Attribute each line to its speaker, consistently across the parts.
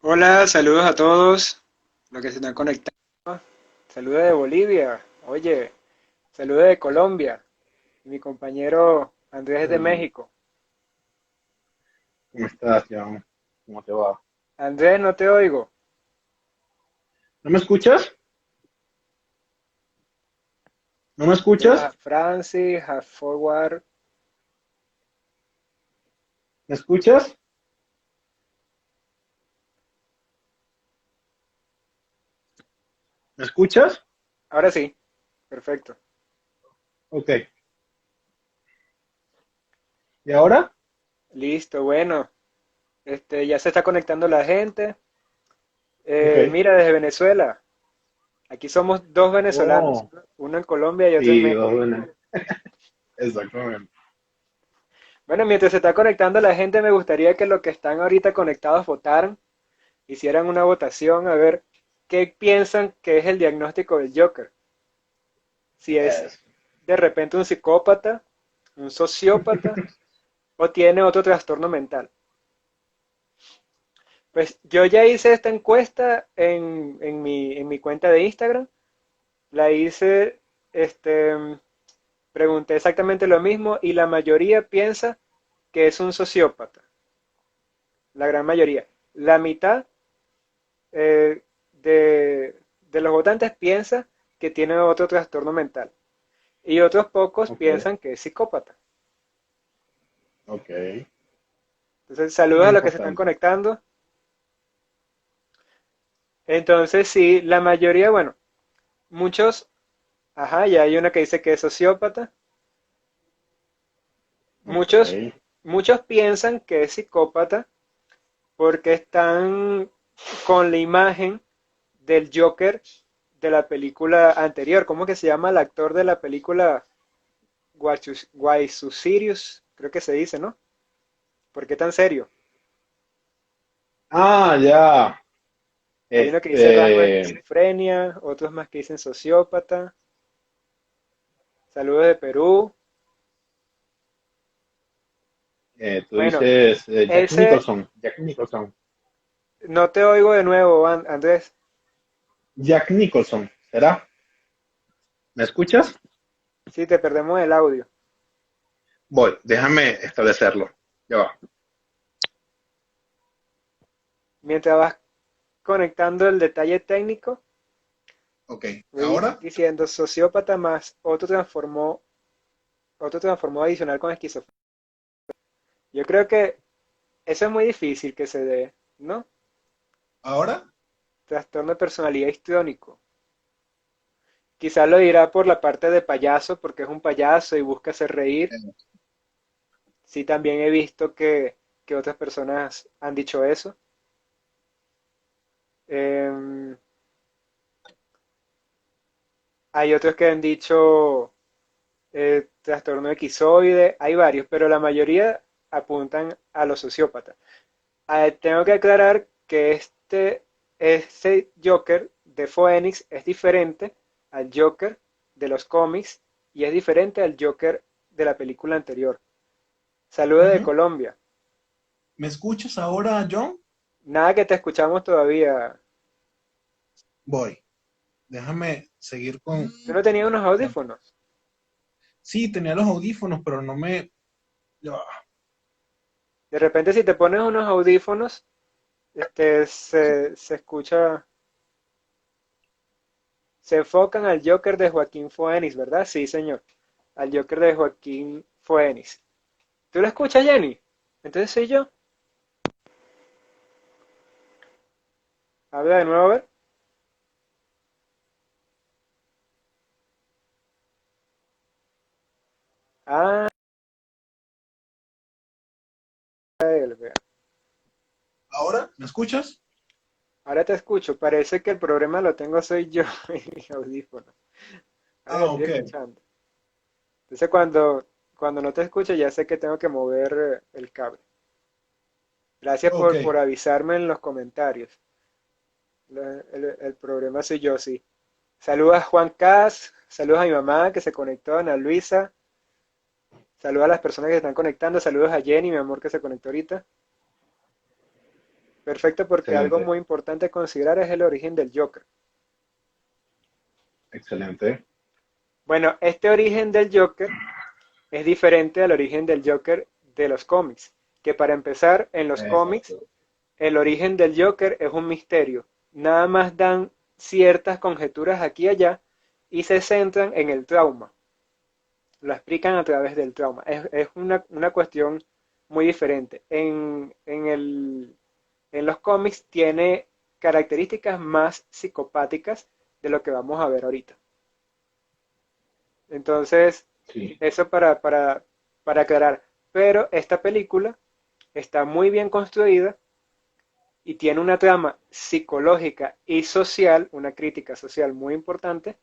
Speaker 1: Hola, saludos a todos los que se están conectando. Saludos de Bolivia, oye, saludos de Colombia, y mi compañero Andrés de
Speaker 2: Hey,
Speaker 1: México.
Speaker 2: ¿cómo estás, John? ¿Cómo te va?
Speaker 1: Andrés, no te oigo.
Speaker 2: ¿No me escuchas? ¿No me
Speaker 1: Tenemos
Speaker 2: escuchas?
Speaker 1: a Francis, a Forward.
Speaker 2: ¿Me escuchas? ¿Me escuchas?
Speaker 1: Ahora sí, perfecto.
Speaker 2: Ok. ¿Y ahora?
Speaker 1: Listo, bueno, ya se está conectando la gente.
Speaker 2: Ok.
Speaker 1: Mira, desde Venezuela. Aquí somos dos venezolanos,
Speaker 2: Oh,
Speaker 1: uno en Colombia y otro en
Speaker 2: sí,
Speaker 1: México.
Speaker 2: bueno, exactamente.
Speaker 1: Bueno, mientras se está conectando la gente, me gustaría que los que están ahorita conectados votaran, hicieran una votación a ver qué piensan que es el diagnóstico del Joker. Si es
Speaker 2: Yes.
Speaker 1: de repente un psicópata, un sociópata o tiene otro trastorno mental. Pues yo ya hice esta encuesta en mi cuenta de Instagram. La hice, este, pregunté exactamente lo mismo y la mayoría piensa que es un sociópata. La gran mayoría. La mitad de los votantes piensa que tiene otro trastorno mental y otros pocos
Speaker 2: Ok,
Speaker 1: piensan que es psicópata.
Speaker 2: ok.
Speaker 1: Entonces, saludos
Speaker 2: Muy
Speaker 1: a los que se están
Speaker 2: importante.
Speaker 1: conectando. Entonces, sí, la mayoría, bueno, muchos, ajá, ya hay una que dice que es sociópata.
Speaker 2: Ok.
Speaker 1: Muchos piensan que es psicópata porque están con la imagen del Joker de la película anterior. ¿Cómo que se llama el actor de la película Sirius? Creo que se dice, ¿no? ¿Por qué tan serio?
Speaker 2: Ah, ya.
Speaker 1: Hay uno que dice rasgo de
Speaker 2: Este,
Speaker 1: esquizofrenia, otros más que dicen sociópata. Saludos de Perú.
Speaker 2: tú
Speaker 1: Bueno,
Speaker 2: dices Jack
Speaker 1: ese,
Speaker 2: Nicholson. Jack Nicholson.
Speaker 1: no te oigo de nuevo, Andrés.
Speaker 2: Jack Nicholson, ¿será? ¿Me escuchas?
Speaker 1: Sí, te perdemos el audio.
Speaker 2: Voy, déjame establecerlo. Ya va.
Speaker 1: Mientras vas conectando el detalle técnico,
Speaker 2: Ok,
Speaker 1: voy
Speaker 2: ¿ahora?
Speaker 1: diciendo sociópata más otro transformó adicional con esquizofrenia. Yo creo que eso es muy difícil que se dé, ¿no?
Speaker 2: ¿Ahora?
Speaker 1: Trastorno de personalidad histriónico. Quizás lo dirá por la parte de payaso, porque es un payaso y busca hacer reír. Sí, también he visto que otras personas han dicho eso. Em, Hay otros que han dicho trastorno esquizoide, hay varios, pero la mayoría apuntan a los sociópatas. Tengo que aclarar que este Joker de Phoenix es diferente al Joker de los cómics y es diferente al Joker de la película anterior. Saludos de
Speaker 2: Ujú.
Speaker 1: Colombia.
Speaker 2: ¿Me escuchas ahora, John?
Speaker 1: Nada que te escuchamos todavía.
Speaker 2: Voy. Déjame seguir con...
Speaker 1: ¿Tú no tenías unos audífonos?
Speaker 2: Sí, tenía los audífonos, pero no me... Ya va.
Speaker 1: De repente si te pones unos audífonos, se escucha, se enfocan al Joker de Joaquín Phoenix, ¿verdad? Sí, señor. Al Joker de Joaquín Phoenix. ¿Tú lo escuchas, Jenny? Entonces soy yo. Habla de nuevo, a ver. Ah, vea.
Speaker 2: ¿Ahora? ¿Me escuchas?
Speaker 1: Ahora te escucho. Parece que el problema lo tengo soy yo en mis audífonos. Ahora te
Speaker 2: Ah,
Speaker 1: estoy
Speaker 2: ok.
Speaker 1: escuchando. Entonces cuando no te escucho ya sé que tengo que mover el cable. Gracias
Speaker 2: Ok.
Speaker 1: por avisarme en los comentarios. El problema soy yo, sí. Saludos a Juan Cas, saludos a mi mamá que se conectó, Ana Luisa, saludos a las personas que se están conectando, saludos a Jenny, mi amor, que se conectó ahorita. Perfecto, porque algo
Speaker 2: excelente,
Speaker 1: muy importante a considerar es el origen del Joker.
Speaker 2: excelente.
Speaker 1: Bueno, este origen del Joker es diferente al origen del Joker de los cómics, que para empezar, en los cómics,
Speaker 2: Exacto.
Speaker 1: el origen del Joker es un misterio. Nada más dan ciertas conjeturas aquí y allá y se centran en el trauma. Lo explican a través del trauma. Es una cuestión muy diferente. En los cómics tiene características más psicopáticas de lo que vamos a ver ahorita. Entonces,
Speaker 2: Sí,
Speaker 1: eso para aclarar. Pero esta película está muy bien construida y tiene una trama psicológica y social, una crítica social muy importante,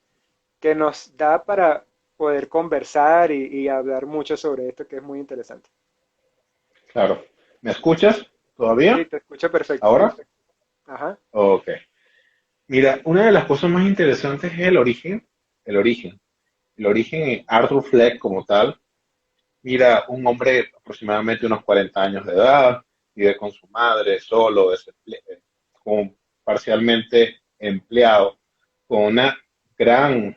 Speaker 1: que nos da para poder conversar y hablar mucho sobre esto, que es muy interesante.
Speaker 2: claro. ¿Me escuchas
Speaker 1: Sí,
Speaker 2: todavía?
Speaker 1: te escucho perfecto.
Speaker 2: ¿Ahora?
Speaker 1: Ajá.
Speaker 2: Ok. Mira, una de las cosas más interesantes es el origen. El origen. El origen en Arthur Fleck como tal. Mira, un hombre aproximadamente unos 40 años de edad, vive con su madre, solo, con, parcialmente empleado, con un gran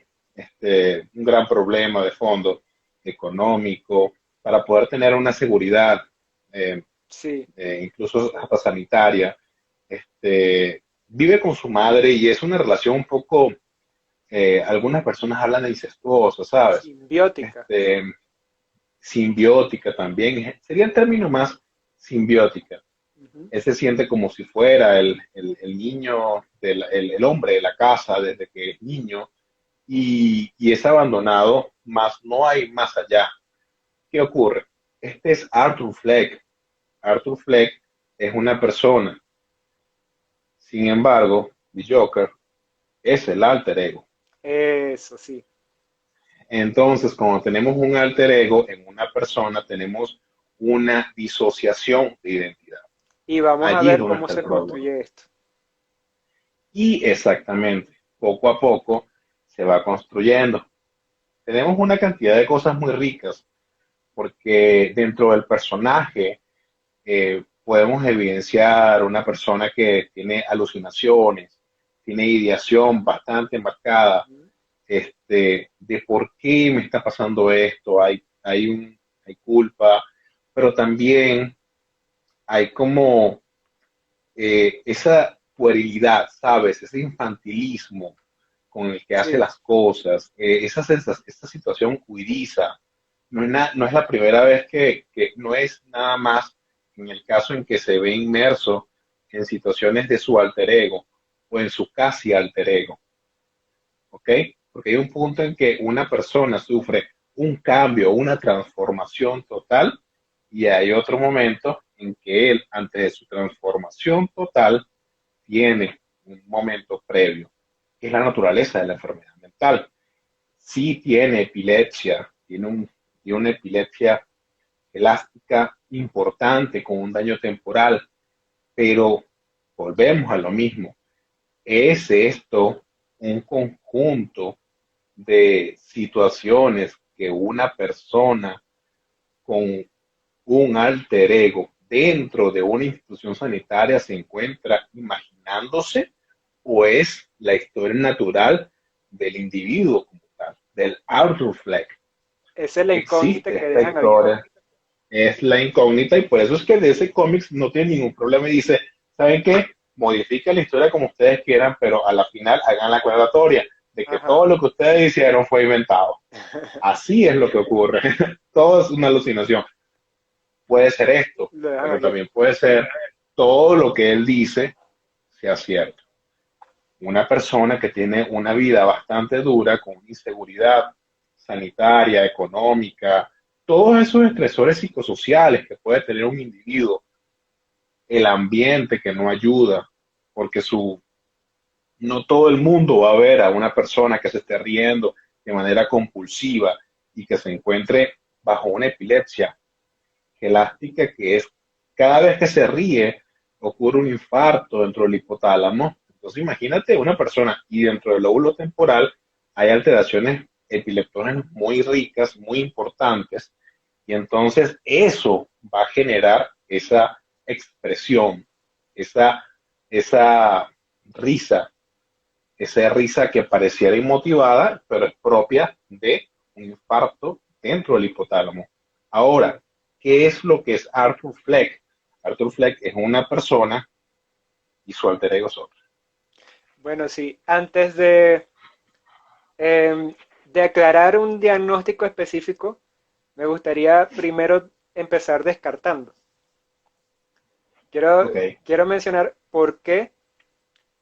Speaker 2: problema de fondo económico, para poder tener una seguridad, eh,
Speaker 1: Sí,
Speaker 2: incluso hasta sanitaria. Vive con su madre y es una relación un poco, algunas personas hablan de incestuosa, ¿sabes?
Speaker 1: simbiótica.
Speaker 2: Este, simbiótica también, sería el término más simbiótica.
Speaker 1: Ujú.
Speaker 2: Él se siente como si fuera el niño, el hombre de la casa desde que es niño y es abandonado, más no hay más allá. ¿Qué ocurre? Este es Arthur Fleck. Arthur Fleck es una persona, sin embargo, el Joker es el alter ego.
Speaker 1: Eso sí.
Speaker 2: Entonces, cuando tenemos un alter ego en una persona, tenemos una disociación de identidad.
Speaker 1: Y vamos a
Speaker 2: Allí es
Speaker 1: ver
Speaker 2: donde
Speaker 1: cómo
Speaker 2: está el
Speaker 1: se
Speaker 2: problema.
Speaker 1: construye esto.
Speaker 2: Y exactamente, poco a poco se va construyendo. Tenemos una cantidad de cosas muy ricas, porque dentro del personaje podemos evidenciar una persona que tiene alucinaciones, tiene ideación bastante marcada,
Speaker 1: Ujú.
Speaker 2: de por qué me está pasando esto, hay culpa, pero también hay como esa puerilidad, ¿sabes? Ese infantilismo con el que hace
Speaker 1: Sí,
Speaker 2: las cosas, esta situación huidiza. No es la primera vez que no es nada más en el caso en que se ve inmerso en situaciones de su alter ego o en su casi alter ego, ¿ok? Porque hay un punto en que una persona sufre un cambio, una transformación total, y hay otro momento en que él, antes de su transformación total, tiene un momento previo, que es la naturaleza de la enfermedad mental. Sí tiene epilepsia, tiene una epilepsia elástica importante con un daño temporal, pero volvemos a lo mismo. ¿Es esto un conjunto de situaciones que una persona con un alter ego dentro de una institución sanitaria se encuentra imaginándose o es la historia natural del individuo como tal, del Arthur Fleck?
Speaker 1: esa es la incógnita
Speaker 2: Existe
Speaker 1: que
Speaker 2: esta
Speaker 1: dejan abierta.
Speaker 2: historia, es la incógnita y por eso es que de ese cómics no tiene ningún problema y dice, ¿saben qué? Modifiquen la historia como ustedes quieran, pero a la final hagan la aclaratoria de que todo
Speaker 1: Ajá.
Speaker 2: lo que ustedes hicieron fue inventado. Así es lo que ocurre. Todo es una alucinación. Puede ser esto,
Speaker 1: Lo dejan
Speaker 2: pero
Speaker 1: abierto.
Speaker 2: también puede ser todo lo que él dice sea cierto. Una persona que tiene una vida bastante dura, con inseguridad sanitaria, económica, todos esos estresores psicosociales que puede tener un individuo, el ambiente que no ayuda, porque no todo el mundo va a ver a una persona que se esté riendo de manera compulsiva y que se encuentre bajo una epilepsia elástica que es cada vez que se ríe ocurre un infarto dentro del hipotálamo. Entonces imagínate una persona y dentro del lóbulo temporal hay alteraciones epileptógenas muy ricas, muy importantes, y entonces eso va a generar esa expresión, esa, esa risa, esa risa que pareciera inmotivada, pero es propia de un infarto dentro del hipotálamo. Ahora, ¿qué es lo que es Arthur Fleck? Arthur Fleck es una persona y su alter ego es otro.
Speaker 1: Bueno, sí, antes de aclarar un diagnóstico específico, me gustaría primero empezar descartando. Quiero,
Speaker 2: Ok,
Speaker 1: quiero mencionar por qué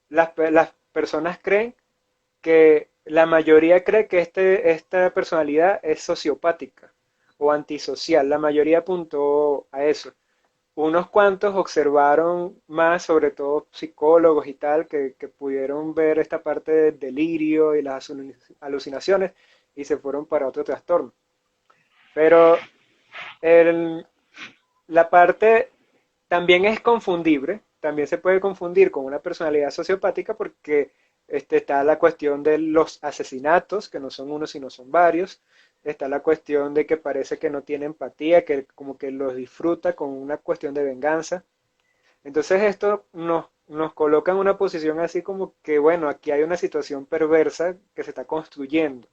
Speaker 1: las personas creen que la mayoría cree que esta personalidad es sociopática o antisocial. La mayoría apuntó a eso. Unos cuantos observaron más, sobre todo psicólogos y tal, que pudieron ver esta parte del delirio y las alucinaciones y se fueron para otro trastorno. Pero el, la parte también es confundible, también se puede confundir con una personalidad sociopática porque está la cuestión de los asesinatos, que no son uno sino son varios, está la cuestión de que parece que no tiene empatía, que como que los disfruta con una cuestión de venganza. Entonces esto nos coloca en una posición así como que, bueno, aquí hay una situación perversa que se está construyendo,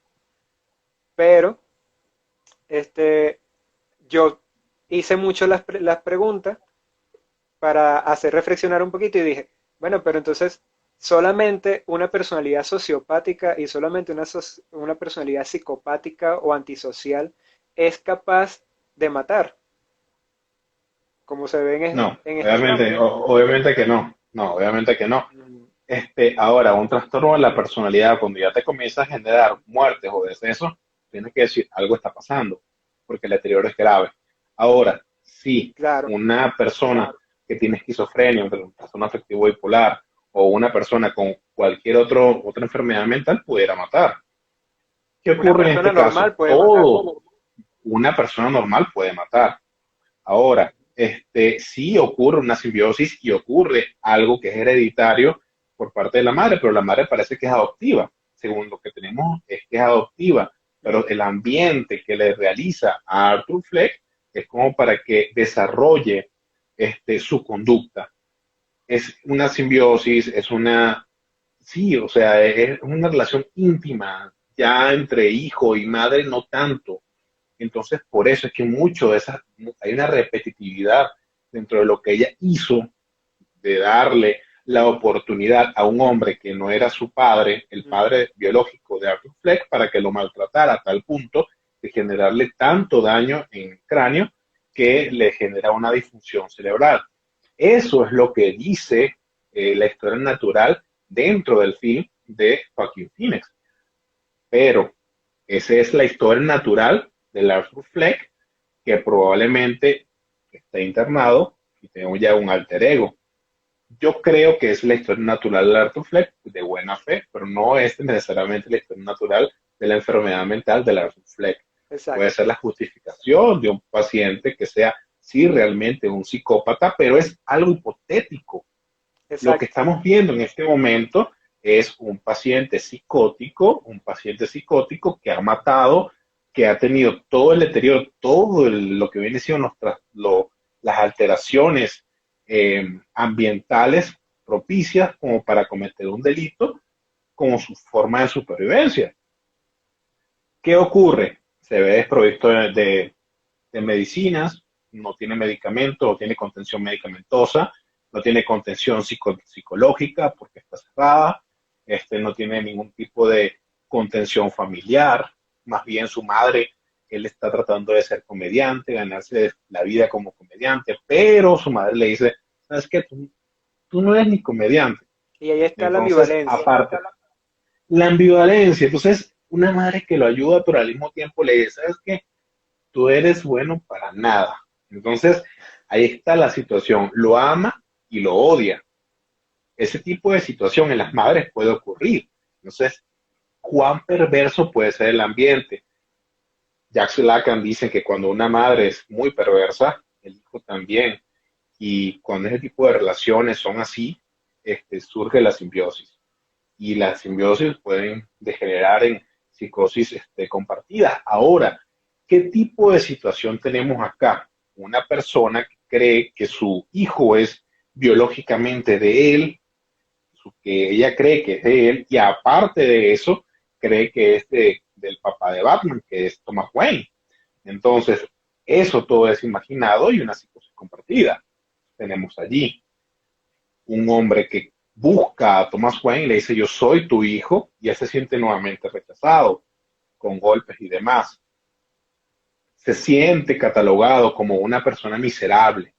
Speaker 1: pero este, yo hice mucho las preguntas para hacer reflexionar un poquito y dije, bueno, pero entonces solamente una personalidad sociopática y solamente una personalidad psicopática o antisocial es capaz de matar, como se ve
Speaker 2: no,
Speaker 1: en este
Speaker 2: obviamente,
Speaker 1: campo.
Speaker 2: obviamente que no, no, obviamente que no.
Speaker 1: Mm,
Speaker 2: Ahora, un trastorno de la personalidad, cuando ya te comienza a generar muertes o decesos, tienes que decir algo está pasando, porque el deterioro es grave. Ahora, si
Speaker 1: claro,
Speaker 2: una persona que tiene esquizofrenia, un trastorno afectivo bipolar, o una persona con cualquier otra enfermedad mental pudiera matar. ¿Qué
Speaker 1: una
Speaker 2: ocurre en
Speaker 1: persona
Speaker 2: este caso?
Speaker 1: normal puede matar.
Speaker 2: Todo, una persona normal puede matar. Ahora, sí ocurre una simbiosis y ocurre algo que es hereditario por parte de la madre, pero la madre parece que es adoptiva. Según lo que tenemos es que es adoptiva, pero
Speaker 1: Ujú.
Speaker 2: el ambiente que le realiza a Arthur Fleck es como para que desarrolle su conducta. Es una simbiosis, sí, o sea, es una relación íntima, ya entre hijo y madre no tanto. Entonces, por eso es que mucho de esas, hay una repetitividad dentro de lo que ella hizo de darle la oportunidad a un hombre que no era su padre, el
Speaker 1: Ujú.
Speaker 2: padre biológico de Arthur Fleck, para que lo maltratara a tal punto de generarle tanto daño en el cráneo que le genera una disfunción cerebral. Eso es lo que dice la historia natural dentro del film de Joaquín Phoenix. Pero esa es la historia natural de Arthur Fleck, que probablemente está internado y tenga ya un alter ego. Yo creo que es la historia natural de Arthur Fleck, de buena fe, pero no es necesariamente la historia natural de la enfermedad mental de Arthur Fleck. Puede
Speaker 1: Exacto,
Speaker 2: ser la justificación de un paciente que sea, sí, realmente un psicópata, pero es algo hipotético. Lo que
Speaker 1: exacto.
Speaker 2: estamos viendo en este momento es un paciente psicótico que ha matado, que ha tenido todo el deterioro, lo que viene siendo las alteraciones ambientales propicias como para cometer un delito como su forma de supervivencia. ¿Qué ocurre? Se ve desprovisto de medicinas, no tiene medicamento, no tiene contención medicamentosa, no tiene contención psicológica porque está cerrada, no tiene ningún tipo de contención familiar, más bien su madre, él está tratando de ser comediante, ganarse la vida como comediante, pero su madre le dice, ¿sabes qué? Tú no eres ni comediante.
Speaker 1: Y ahí está la
Speaker 2: Entonces,
Speaker 1: ambivalencia.
Speaker 2: aparte, la ambivalencia, entonces, una madre que lo ayuda, pero al mismo tiempo le dice, ¿sabes qué? Tú eres bueno para nada. Entonces, ahí está la situación. Lo ama y lo odia. Ese tipo de situación en las madres puede ocurrir. Entonces, cuán perverso puede ser el ambiente. Jacques Lacan dice que cuando una madre es muy perversa, el hijo también. Y cuando ese tipo de relaciones son así, surge la simbiosis. Y las simbiosis pueden degenerar en psicosis compartida. Ahora, ¿qué tipo de situación tenemos acá? Una persona que cree que su hijo es biológicamente de él, que ella cree que es de él, y aparte de eso, cree que es del papá de Batman, que es Thomas Wayne. Entonces, eso todo es imaginado y una psicosis compartida. Tenemos allí un hombre que busca a Thomas Wayne y le dice, yo soy tu hijo, y él se siente nuevamente rechazado, con golpes y demás. Se siente catalogado como una persona miserable,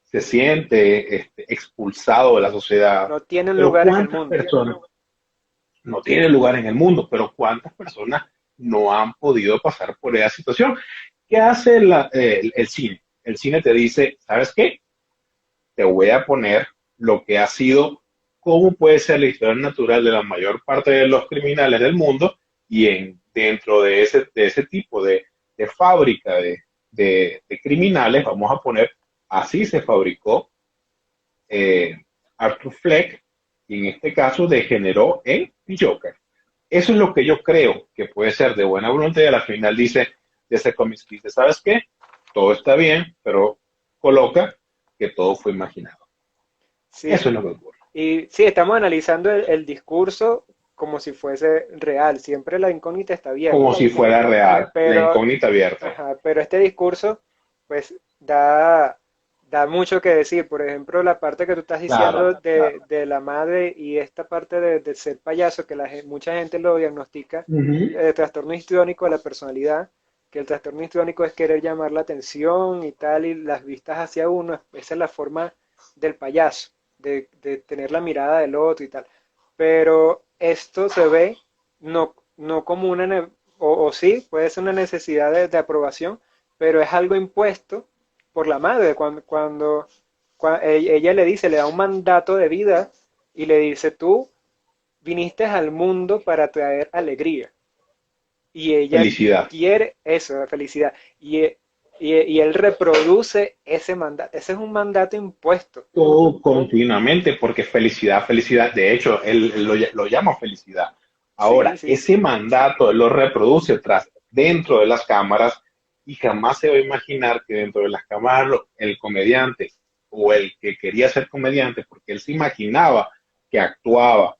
Speaker 2: se siente expulsado de la sociedad.
Speaker 1: No tienen
Speaker 2: Pero
Speaker 1: lugar en el
Speaker 2: ¿cuántas
Speaker 1: mundo.
Speaker 2: personas no tienen lugar en el mundo? Pero ¿cuántas personas no han podido pasar por esa situación? ¿Qué hace el cine? El cine te dice, ¿sabes qué? Te voy a poner lo que ha sido, cómo puede ser la historia natural de la mayor parte de los criminales del mundo, y dentro de ese tipo de fábrica de criminales, vamos a poner, así se fabricó eh, Arthur Fleck, y en este caso degeneró en Joker. Eso es lo que yo creo que puede ser de buena voluntad, y a la final dice, de ese cómic, dice, ¿sabes qué? Todo está bien, pero coloca que todo fue imaginado.
Speaker 1: Sí,
Speaker 2: Eso es lo que ocurre.
Speaker 1: y sí, estamos analizando el discurso como si fuese real. Siempre la incógnita está
Speaker 2: Como
Speaker 1: abierta.
Speaker 2: si fuera real, la
Speaker 1: Pero,
Speaker 2: incógnita abierta.
Speaker 1: ajá, pero este discurso, pues, da mucho que decir. Por ejemplo, la parte que tú estás
Speaker 2: Claro,
Speaker 1: diciendo de la madre y esta parte de ser payaso, que mucha gente lo diagnostica,
Speaker 2: uh-huh,
Speaker 1: trastorno histriónico de la personalidad, que el trastorno histriónico es querer llamar la atención y tal, y las vistas hacia uno, esa es la forma del payaso, de tener la mirada del otro y tal. Pero esto se ve no como o sí, puede ser una necesidad de aprobación, pero es algo impuesto por la madre. Ella le dice, le da un mandato de vida y le dice, tú viniste al mundo para traer alegría. Y ella
Speaker 2: felicidad.
Speaker 1: quiere eso, la felicidad. Y él reproduce ese mandato. Ese es un mandato impuesto.
Speaker 2: Todo continuamente, porque felicidad, felicidad, de hecho, él lo llama felicidad.
Speaker 1: Sí,
Speaker 2: Ahora,
Speaker 1: sí.
Speaker 2: ese mandato él lo reproduce dentro de las cámaras, y jamás se va a imaginar que dentro de las cámaras el comediante o el que quería ser comediante, porque él se imaginaba que actuaba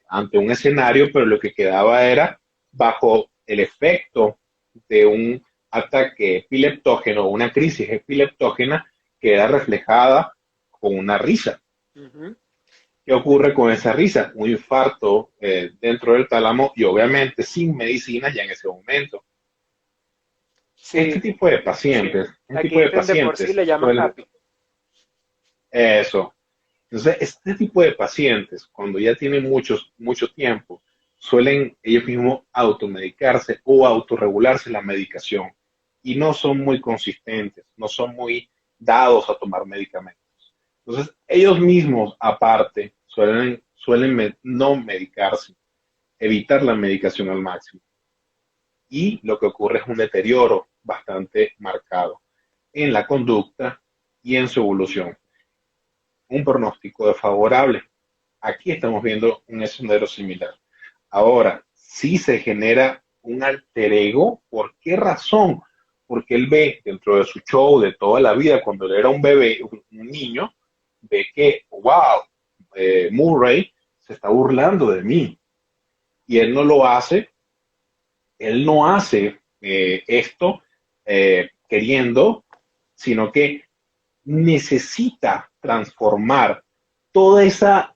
Speaker 2: ante un escenario, pero lo que quedaba era bajo el efecto de un ataque epileptógeno, una crisis epileptógena que era reflejada con una risa.
Speaker 1: Ujú.
Speaker 2: ¿Qué ocurre con esa risa? Un infarto dentro del tálamo, y obviamente sin medicina ya en ese momento.
Speaker 1: Sí,
Speaker 2: Este tipo
Speaker 1: aquí
Speaker 2: de
Speaker 1: de por sí
Speaker 2: pacientes
Speaker 1: le llaman
Speaker 2: suelen,
Speaker 1: happy.
Speaker 2: eso. Entonces, este tipo de pacientes, cuando ya tienen mucho tiempo, suelen ellos mismos automedicarse o autorregularse la medicación, y no son muy consistentes, no son muy dados a tomar medicamentos. Entonces, ellos mismos, aparte, suelen no medicarse, evitar la medicación al máximo. Y lo que ocurre es un deterioro bastante marcado en la conducta y en su evolución. Un pronóstico desfavorable. Aquí estamos viendo un escenario similar. Ahora, si se genera un alter ego, ¿por qué razón? Porque él ve dentro de su show de toda la vida, cuando él era un bebé, un niño, ve que, wow, Murray se está burlando de mí. Y él no hace esto queriendo, sino que necesita transformar toda esa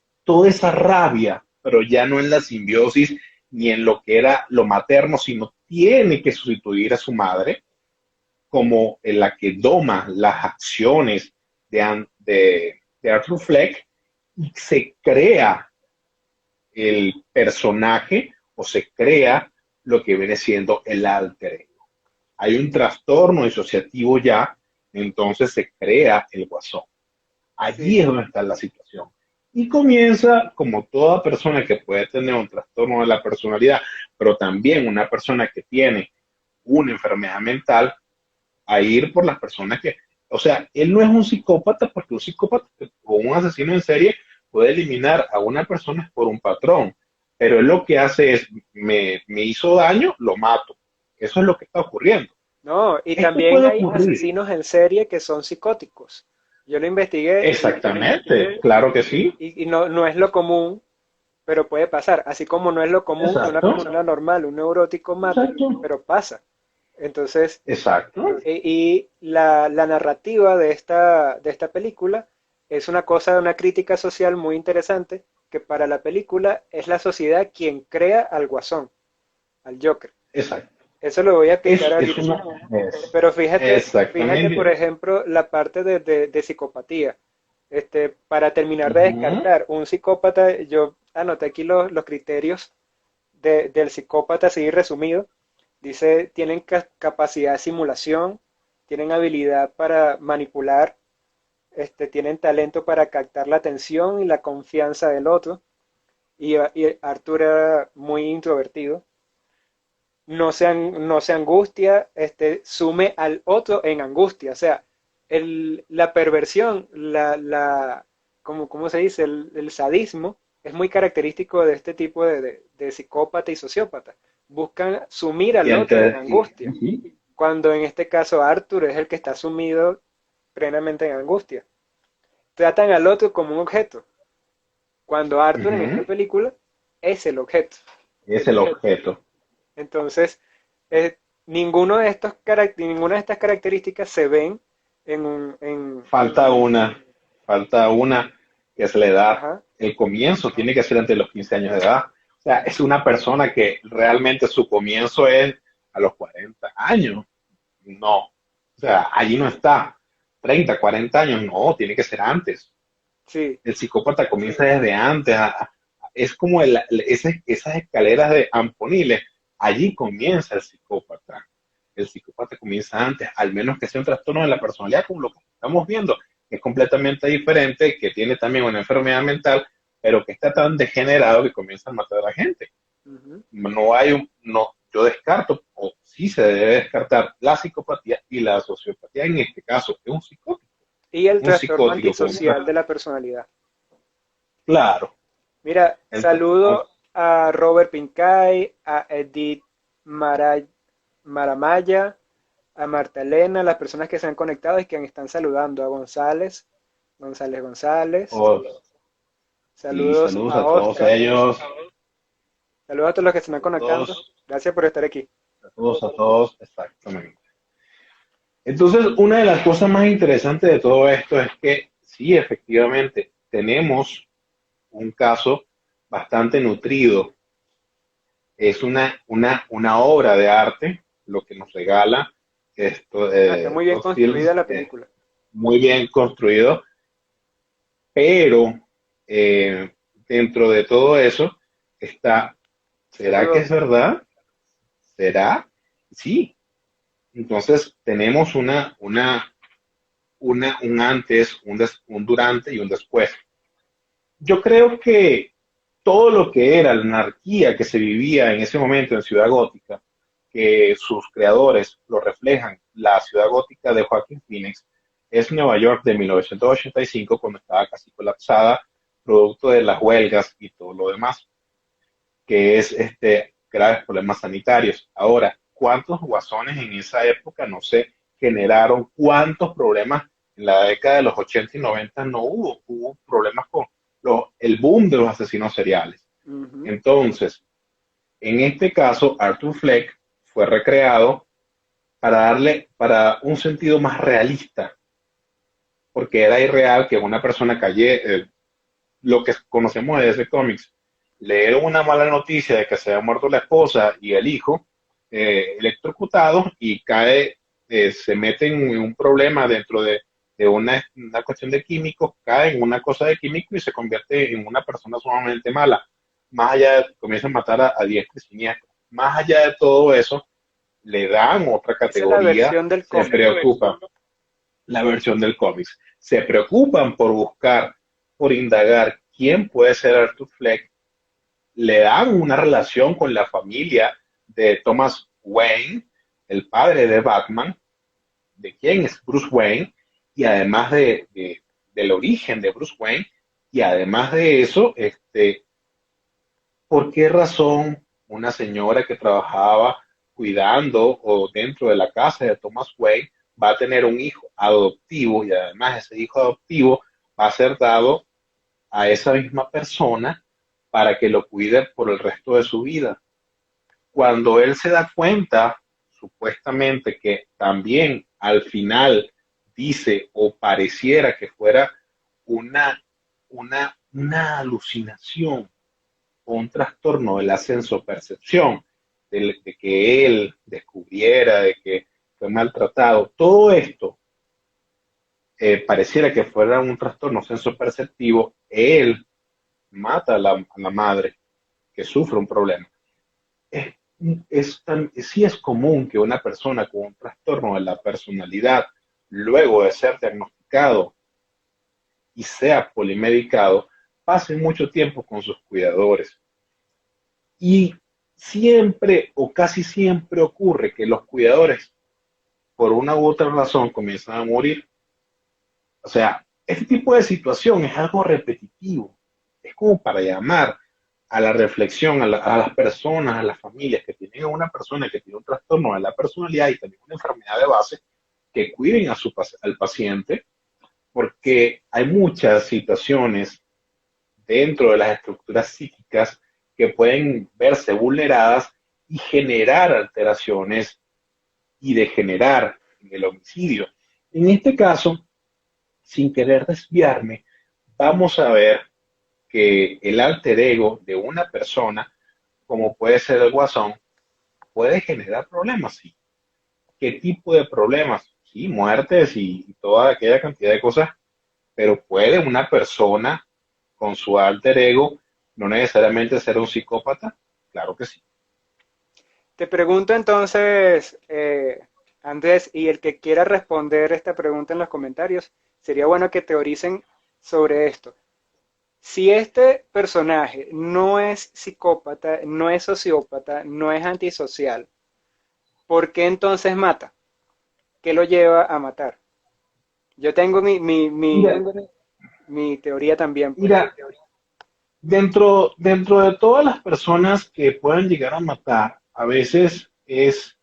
Speaker 2: rabia, pero ya no en la simbiosis ni en lo que era lo materno, sino tiene que sustituir a su madre como en la que doma las acciones de Arthur Fleck, y se crea el personaje, o se crea lo que viene siendo el alter ego. Hay un trastorno disociativo ya, entonces se crea el guasón. Allí
Speaker 1: Sí.
Speaker 2: es donde está la situación. Y comienza, como toda persona que puede tener un trastorno de la personalidad, pero también una persona que tiene una enfermedad mental, a ir por las personas que, o sea, él no es un psicópata, porque un psicópata o un asesino en serie puede eliminar a una persona por un patrón, pero él lo que hace es, me hizo daño, lo mato. Eso es lo que está ocurriendo.
Speaker 1: No, y
Speaker 2: Esto
Speaker 1: también
Speaker 2: puede
Speaker 1: hay
Speaker 2: ocurrir.
Speaker 1: asesinos en serie que son psicóticos. Yo lo investigué
Speaker 2: Exactamente, claro que sí.
Speaker 1: y no, no es lo común, pero puede pasar. Así como no es lo común que una
Speaker 2: Exacto,
Speaker 1: persona normal, un neurótico mate,
Speaker 2: exacto,
Speaker 1: pero pasa. Entonces,
Speaker 2: exacto.
Speaker 1: y la narrativa de esta película es una cosa, una crítica social muy interesante, que para la película es la sociedad quien crea al Guasón, al Joker.
Speaker 2: Exacto.
Speaker 1: Eso lo voy a explicar
Speaker 2: Es
Speaker 1: ahorita.
Speaker 2: una...
Speaker 1: Pero fíjate, por
Speaker 2: exactamente.
Speaker 1: ejemplo, la parte de psicopatía. Para terminar de
Speaker 2: Ujú.
Speaker 1: descartar un psicópata, yo anoté aquí los criterios del psicópata, así resumido. Dice, tienen capacidad de simulación, tienen habilidad para manipular, tienen talento para captar la atención y la confianza del otro. Y Arthur era muy introvertido. No se angustia, sume al otro en angustia. O sea, la perversión, ¿cómo se dice? El sadismo es muy característico de este tipo de psicópata y sociópata. Buscan sumir
Speaker 2: Y
Speaker 1: al otro en
Speaker 2: antes,
Speaker 1: angustia,
Speaker 2: ujú.
Speaker 1: cuando en este caso Arthur es el que está sumido plenamente en angustia. Tratan al otro como un objeto, cuando Arthur en esta
Speaker 2: Ujú.
Speaker 1: película es el objeto.
Speaker 2: Es el objeto.
Speaker 1: Entonces, ninguno de ninguna de estas características se ven en
Speaker 2: Falta una, falta una que se le da.
Speaker 1: ajá,
Speaker 2: El comienzo tiene que ser entre los 15 años de edad. O sea, es una persona que realmente su comienzo es a los 40 años. No. O sea, allí no está. 30, 40 años, no, tiene que ser antes.
Speaker 1: sí,
Speaker 2: El psicópata comienza desde antes. Es como esas escaleras de Amponiles. Allí comienza el psicópata. El psicópata comienza antes, al menos que sea un trastorno de la personalidad, como lo que estamos viendo, que es completamente diferente, que tiene también una enfermedad mental, pero que está tan degenerado que comienza a matar a la gente.
Speaker 1: ujú.
Speaker 2: No hay no, yo descarto, o sí se debe descartar la psicopatía y la sociopatía en este caso, es
Speaker 1: Y el
Speaker 2: un
Speaker 1: trastorno
Speaker 2: psicótico con un
Speaker 1: antisocial de la personalidad.
Speaker 2: claro.
Speaker 1: Mira,
Speaker 2: Entonces,
Speaker 1: saludo a Robert Pincay, a Edith Mara- Maramaya, a Marta Elena, las personas que se han conectado y que están saludando, a González, González.
Speaker 2: oh, sí,
Speaker 1: Saludos
Speaker 2: saludos
Speaker 1: a
Speaker 2: a todos
Speaker 1: Oscar.
Speaker 2: ellos,
Speaker 1: Saludos a todos los que se están
Speaker 2: a
Speaker 1: conectando.
Speaker 2: todos,
Speaker 1: Gracias por estar aquí.
Speaker 2: a todos, exactamente. Entonces, una de las cosas más interesantes de todo esto es que sí, efectivamente, tenemos un caso bastante nutrido. Es una obra de arte lo que nos regala
Speaker 1: Está muy bien
Speaker 2: Todd
Speaker 1: construida
Speaker 2: Fields,
Speaker 1: la película.
Speaker 2: muy bien construido, pero eh, dentro de todo eso está, ¿será que
Speaker 1: Saludos.
Speaker 2: es verdad? ¿Será? Sí. Entonces tenemos un antes, un durante y un después. Yo creo que todo lo que era la anarquía que se vivía en ese momento en Ciudad Gótica, que sus creadores lo reflejan, la Ciudad Gótica de Joaquín Phoenix, es Nueva York de 1985, cuando estaba casi colapsada, producto de las huelgas y todo lo demás, que es graves problemas sanitarios. Ahora, ¿cuántos guasones en esa época, no sé, generaron cuántos problemas en la década de los 80 y 90 no hubo? Hubo problemas con el boom de los asesinos seriales.
Speaker 1: Ujú.
Speaker 2: Entonces, en este caso, Arthur Fleck fue recreado para un sentido más realista, porque era irreal que una persona lo que conocemos de ese cómics, leer una mala noticia de que se ha muerto la esposa y el hijo electrocutados y se mete en un problema dentro de una cuestión de químicos, cae en una cosa de químico y se convierte en una persona sumamente mala. Más allá de comienza a matar a diestra y siniestra. Más allá de todo eso, le dan otra
Speaker 1: Esa es la
Speaker 2: categoría,
Speaker 1: versión del
Speaker 2: se
Speaker 1: cómic.
Speaker 2: preocupa la versión del cómics. Se preocupan por buscar, por indagar quién puede ser Arthur Fleck, le dan una relación con la familia de Thomas Wayne, el padre de Batman, de quién es Bruce Wayne, y además del origen de Bruce Wayne, y además de eso, ¿por qué razón una señora que trabajaba cuidando o dentro de la casa de Thomas Wayne va a tener un hijo adoptivo y además ese hijo adoptivo va a ser dado a esa misma persona para que lo cuide por el resto de su vida. Cuando él se da cuenta, supuestamente, que también al final dice o pareciera que fuera una, una alucinación o un trastorno del ascenso percepción, de que él descubriera, de que fue maltratado, todo esto pareciera que fuera un trastorno sensoperceptivo, él mata a la madre que sufre un problema. Es, sí es común que una persona con un trastorno de la personalidad, luego de ser diagnosticado y sea polimedicado, pase mucho tiempo con sus cuidadores. Y siempre o casi siempre ocurre que los cuidadores, por una u otra razón, comienzan a morir. O sea, este tipo de situación es algo repetitivo. Es como para llamar a la reflexión a las personas, a las familias que tienen una persona que tiene un trastorno de la personalidad y también una enfermedad de base, que cuiden al paciente, porque hay muchas situaciones dentro de las estructuras psíquicas que pueden verse vulneradas y generar alteraciones y degenerar en el homicidio. En este caso, sin querer desviarme, vamos a ver que el alter ego de una persona, como puede ser el guasón, puede generar problemas, sí. ¿Qué tipo de problemas? Sí, muertes y toda aquella cantidad de cosas, pero puede una persona con su alter ego no necesariamente ser un psicópata, claro que sí.
Speaker 1: Te pregunto entonces, Andrés, y el que quiera responder esta pregunta en los comentarios, sería bueno que teoricen sobre esto. Si este personaje no es psicópata, no es sociópata, no es antisocial, ¿por qué entonces mata? ¿Qué lo lleva a matar? Yo tengo
Speaker 2: Mira,
Speaker 1: mi teoría también, pues.
Speaker 2: mira, dentro de todas las personas que puedan llegar a matar, a veces es,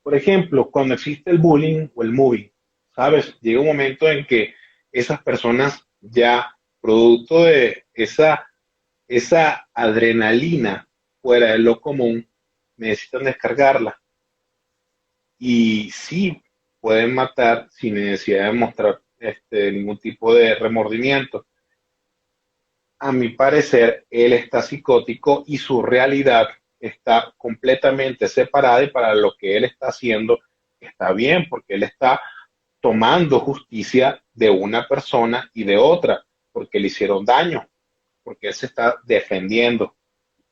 Speaker 2: por ejemplo, cuando existe el bullying o el moving, ¿sabes? Llega un momento en que esas personas ya, producto de esa adrenalina fuera de lo común, necesitan descargarla. Y sí, pueden matar sin necesidad de mostrar ningún tipo de remordimiento. A mi parecer, él está psicótico y su realidad está completamente separada y para lo que él está haciendo está bien, porque él está tomando justicia de una persona y de otra, porque le hicieron daño, porque él se está defendiendo,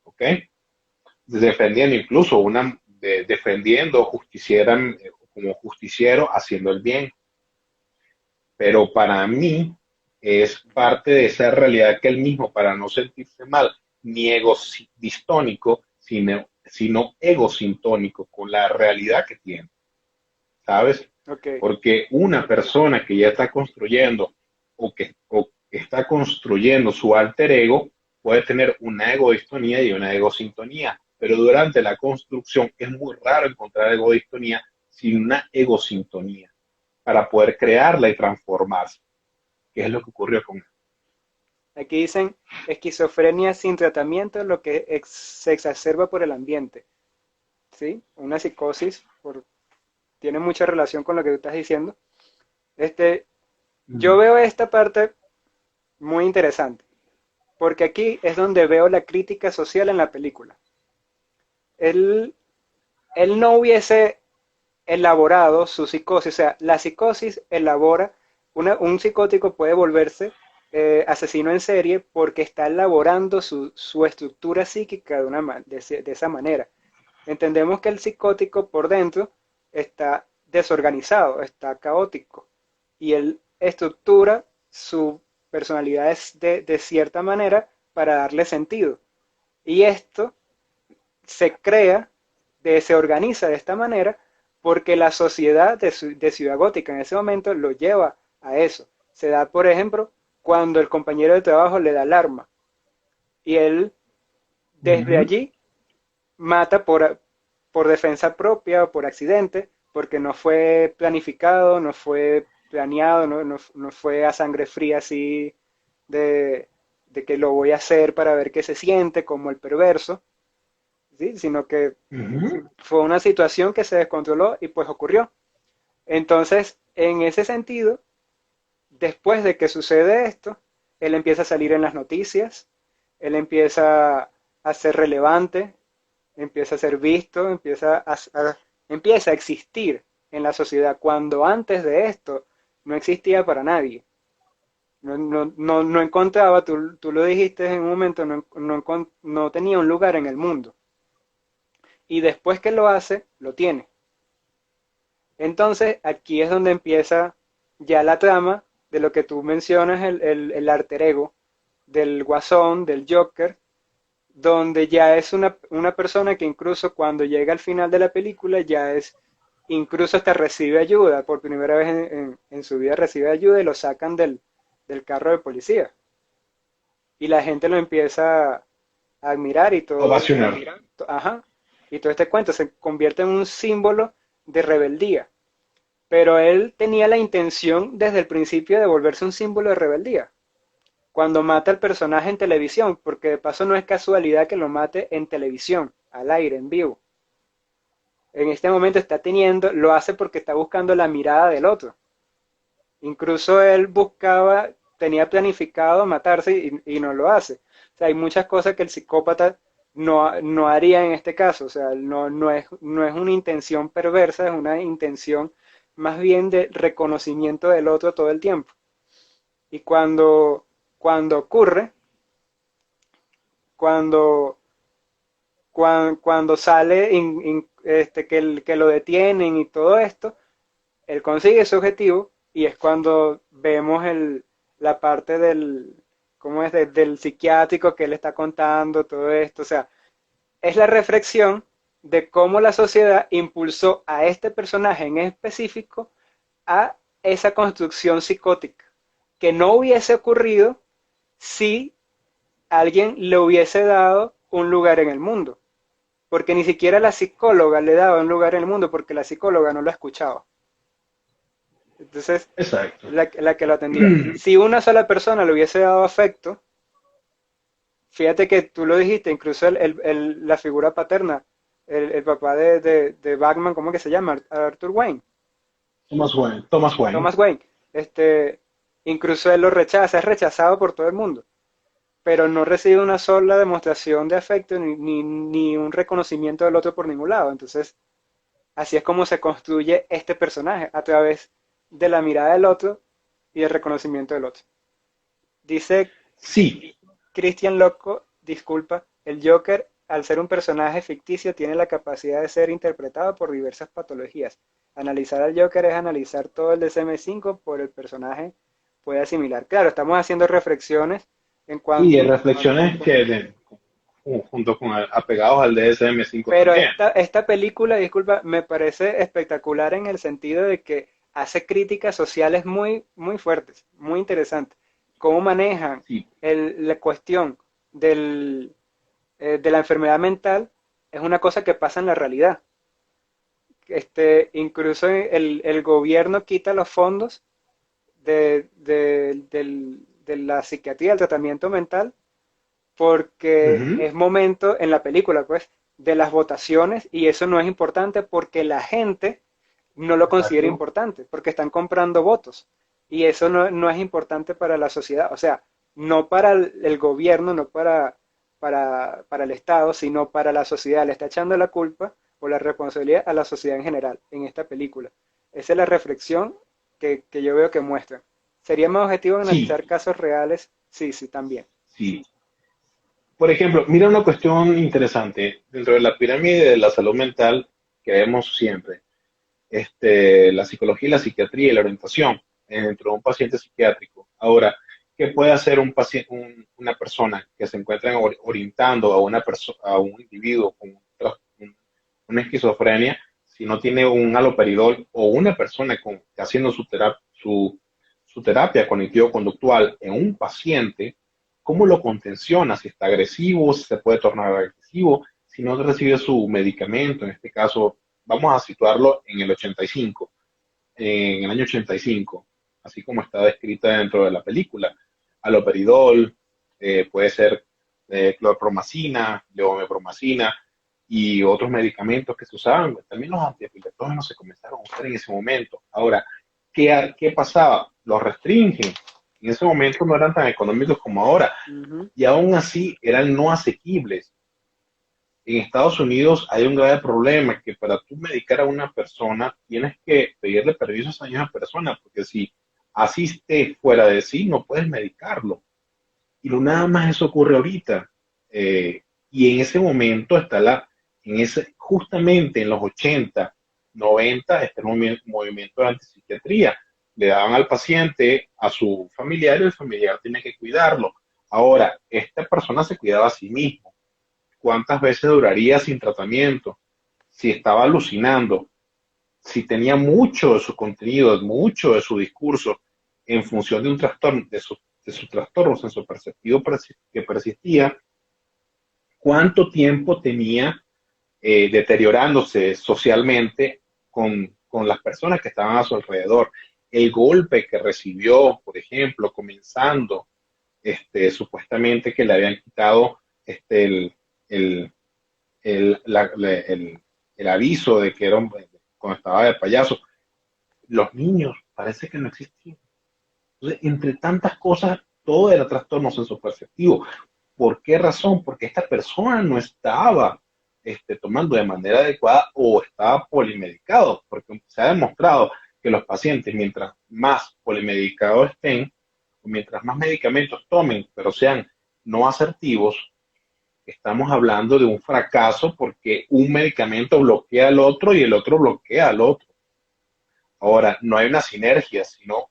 Speaker 2: ¿ok? Defendiendo incluso defendiendo justicieran como justiciero haciendo el bien, pero para mí es parte de esa realidad que él mismo, para no sentirse mal, ni distónico, sino egosintónico con la realidad que tiene, ¿sabes?
Speaker 1: Ok.
Speaker 2: Porque una persona que ya está construyendo o que está construyendo su alter ego puede tener una egodistonía y una egosintonía, pero durante la construcción es muy raro encontrar egodistonía sin una egosintonía para poder crearla y transformarse, que es lo que ocurrió con él.
Speaker 1: Aquí dicen esquizofrenia sin tratamiento, lo que se exacerba por el ambiente. ¿Sí? Una psicosis tiene mucha relación con lo que tú estás diciendo. Este, yo
Speaker 2: Mm.
Speaker 1: veo esta parte muy interesante, porque aquí es donde veo la crítica social en la película. Él, él no hubiese elaborado su psicosis, o sea, la psicosis elabora, un psicótico puede volverse asesino en serie porque está elaborando su estructura psíquica de esa manera. Entendemos que el psicótico por dentro está desorganizado, está caótico y él estructura su personalidad de cierta manera para darle sentido. Y esto se organiza de esta manera porque la sociedad de Ciudad Gótica en ese momento lo lleva a eso. Se da, por ejemplo, cuando el compañero de trabajo le da alarma y él desde
Speaker 2: Ujú.
Speaker 1: allí mata por defensa propia o por accidente, porque no fue planificado, no fue planeado, no fue a sangre fría así de, de que lo voy a hacer para ver qué se siente, como el perverso, ¿sí? Sino que
Speaker 2: Ujú.
Speaker 1: fue una situación que se descontroló y pues ocurrió. Entonces, en ese sentido, después de que sucede esto, él empieza a salir en las noticias, él empieza a ser relevante, empieza a ser visto, empieza a existir en la sociedad, cuando antes de esto no existía para nadie. No encontraba, tú lo dijiste en un momento, no tenía un lugar en el mundo. Y después que lo hace, lo tiene. Entonces, aquí es donde empieza ya la trama de lo que tú mencionas, el alter ego del Guasón, del Joker, donde ya es una persona que incluso cuando llega al final de la película ya es, incluso hasta recibe ayuda, por primera vez en su vida recibe ayuda y lo sacan del carro de policía. Y la gente lo empieza a admirar y todo,
Speaker 2: Ovacionar.
Speaker 1: ajá, y todo este cuento se convierte en un símbolo de rebeldía. Pero él tenía la intención desde el principio de volverse un símbolo de rebeldía. Cuando mata al personaje en televisión, porque de paso no es casualidad que lo mate en televisión, al aire, en vivo. En este momento está teniendo, lo hace porque está buscando la mirada del otro. Incluso él buscaba, tenía planificado matarse y no lo hace. O sea, hay muchas cosas que el psicópata no haría en este caso. O sea, no es una intención perversa, es una intención más bien de reconocimiento del otro todo el tiempo. Y cuando ocurre, cuando, cuando sale que lo detienen y todo esto, él consigue su objetivo y es cuando vemos la parte ¿cómo es? Del psiquiátrico que él está contando, todo esto. O sea, es la reflexión de cómo la sociedad impulsó a este personaje en específico a esa construcción psicótica, que no hubiese ocurrido si alguien le hubiese dado un lugar en el mundo. Porque ni siquiera la psicóloga le daba un lugar en el mundo porque la psicóloga no lo escuchaba. Entonces,
Speaker 2: Exacto.
Speaker 1: la que lo atendía. Si una sola persona le hubiese dado afecto, fíjate que tú lo dijiste, incluso la figura paterna, el papá de Batman, ¿cómo que se llama? Arthur Wayne.
Speaker 2: Thomas Wayne. Thomas Wayne.
Speaker 1: Thomas Wayne. Incluso él lo rechaza, es rechazado por todo el mundo, pero no recibe una sola demostración de afecto ni un reconocimiento del otro por ningún lado. Entonces, así es como se construye este personaje, a través de la mirada del otro y el reconocimiento del otro. Dice
Speaker 2: Sí,
Speaker 1: Christian Loco, disculpa, el Joker, al ser un personaje ficticio, tiene la capacidad de ser interpretado por diversas patologías. Analizar al Joker es analizar todo el DSM-5 por el personaje puede asimilar. Claro, estamos haciendo reflexiones en
Speaker 2: sí,
Speaker 1: cuanto,
Speaker 2: reflexiones junto con apegados al DSM-5
Speaker 1: pero
Speaker 2: también.
Speaker 1: esta película, disculpa, me parece espectacular en el sentido de que hace críticas sociales muy fuertes, muy interesantes. Cómo manejan
Speaker 2: Sí,
Speaker 1: la cuestión de la enfermedad mental es una cosa que pasa en la realidad. Incluso el gobierno quita los fondos de la psiquiatría, del tratamiento mental, porque
Speaker 2: ujú,
Speaker 1: es momento en la película, pues, de las votaciones y eso no es importante porque la gente no lo considera
Speaker 2: exacto.
Speaker 1: importante, porque están comprando votos y eso no es importante para la sociedad, o sea, no para el gobierno, no para el Estado, sino para la sociedad. Le está echando la culpa o la responsabilidad a la sociedad en general en esta película. Esa es la reflexión que yo veo que muestra. ¿Sería más objetivo
Speaker 2: Sí,
Speaker 1: analizar casos reales? Sí, sí, también.
Speaker 2: sí. Por ejemplo, mira una cuestión interesante. Dentro de la pirámide de la salud mental que vemos siempre, la psicología y la psiquiatría y la orientación dentro de un paciente psiquiátrico. Ahora, ¿qué puede hacer un paciente, una persona que se encuentra orientando a a un individuo con una esquizofrenia si no tiene un haloperidol o una persona haciendo su terapia cognitivo-conductual en un paciente? ¿Cómo lo contenciona? Si está agresivo, si se puede tornar agresivo, si no recibe su medicamento, en este caso vamos a situarlo en el 85, en el año 85, así como está descrita dentro de la película. Haloperidol, puede ser clorpromacina, levomepromacina y otros medicamentos que se usaban. También los antiepileptógenos se comenzaron a usar en ese momento. Ahora, ¿qué pasaba? Los restringen. En ese momento no eran tan económicos como ahora
Speaker 1: Ujú.
Speaker 2: y aún así eran no asequibles. En Estados Unidos hay un grave problema que para tú medicar a una persona tienes que pedirle permiso a esa misma persona, porque si asiste fuera de sí, no puedes medicarlo. Y no nada más eso ocurre ahorita. Y en ese momento justamente en los 80, 90, está el movimiento de antipsiquiatría. Le daban al paciente a su familiar y el familiar tiene que cuidarlo. Ahora, esta persona se cuidaba a sí mismo. ¿Cuántas veces duraría sin tratamiento? Si estaba alucinando, si tenía mucho de su contenido, mucho de su discurso en función de un trastorno, de sus trastornos en su perceptivo que persistía, cuánto tiempo tenía deteriorándose socialmente con las personas que estaban a su alrededor. El golpe que recibió, por ejemplo, comenzando, supuestamente que le habían quitado el, el aviso de que era cuando estaba de payaso. Los niños parece que no existían. Entonces, entre tantas cosas, todo era trastorno sensoperceptivo. ¿Por qué razón? Porque esta persona no estaba tomando de manera adecuada o estaba polimedicado, porque se ha demostrado que los pacientes, mientras más polimedicados estén, o mientras más medicamentos tomen, pero sean no asertivos, estamos hablando de un fracaso porque un medicamento bloquea al otro y el otro bloquea al otro. Ahora, no hay una sinergia, sino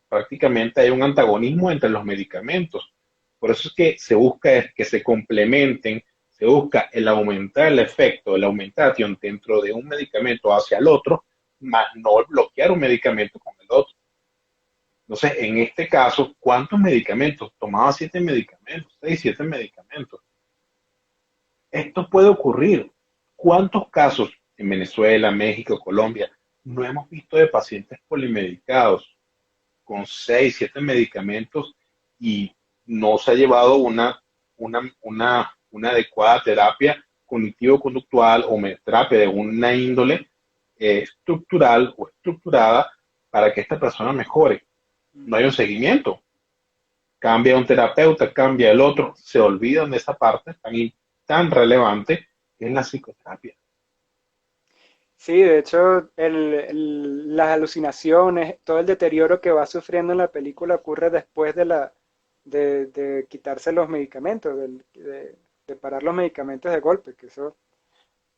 Speaker 2: prácticamente hay un antagonismo entre los medicamentos. Por eso es que se busca que se complementen, se busca el aumentar el efecto, la aumentación dentro de un medicamento hacia el otro, más no bloquear un medicamento con el otro. Entonces, en este caso, ¿cuántos medicamentos? Tomaba 7 medicamentos, 6, 7 medicamentos. Esto puede ocurrir. ¿Cuántos casos en Venezuela, México, Colombia no hemos visto de pacientes polimedicados con 6, 7 medicamentos y no se ha llevado una adecuada terapia cognitivo-conductual o terapia de una índole estructural o estructurada para que esta persona mejore? No hay un seguimiento. Cambia un terapeuta, cambia el otro, se olvidan de esa parte tan relevante que es la psicoterapia.
Speaker 1: Sí, de hecho, las alucinaciones, todo el deterioro que va sufriendo en la película ocurre después de quitarse los medicamentos, de parar los medicamentos de golpe, que eso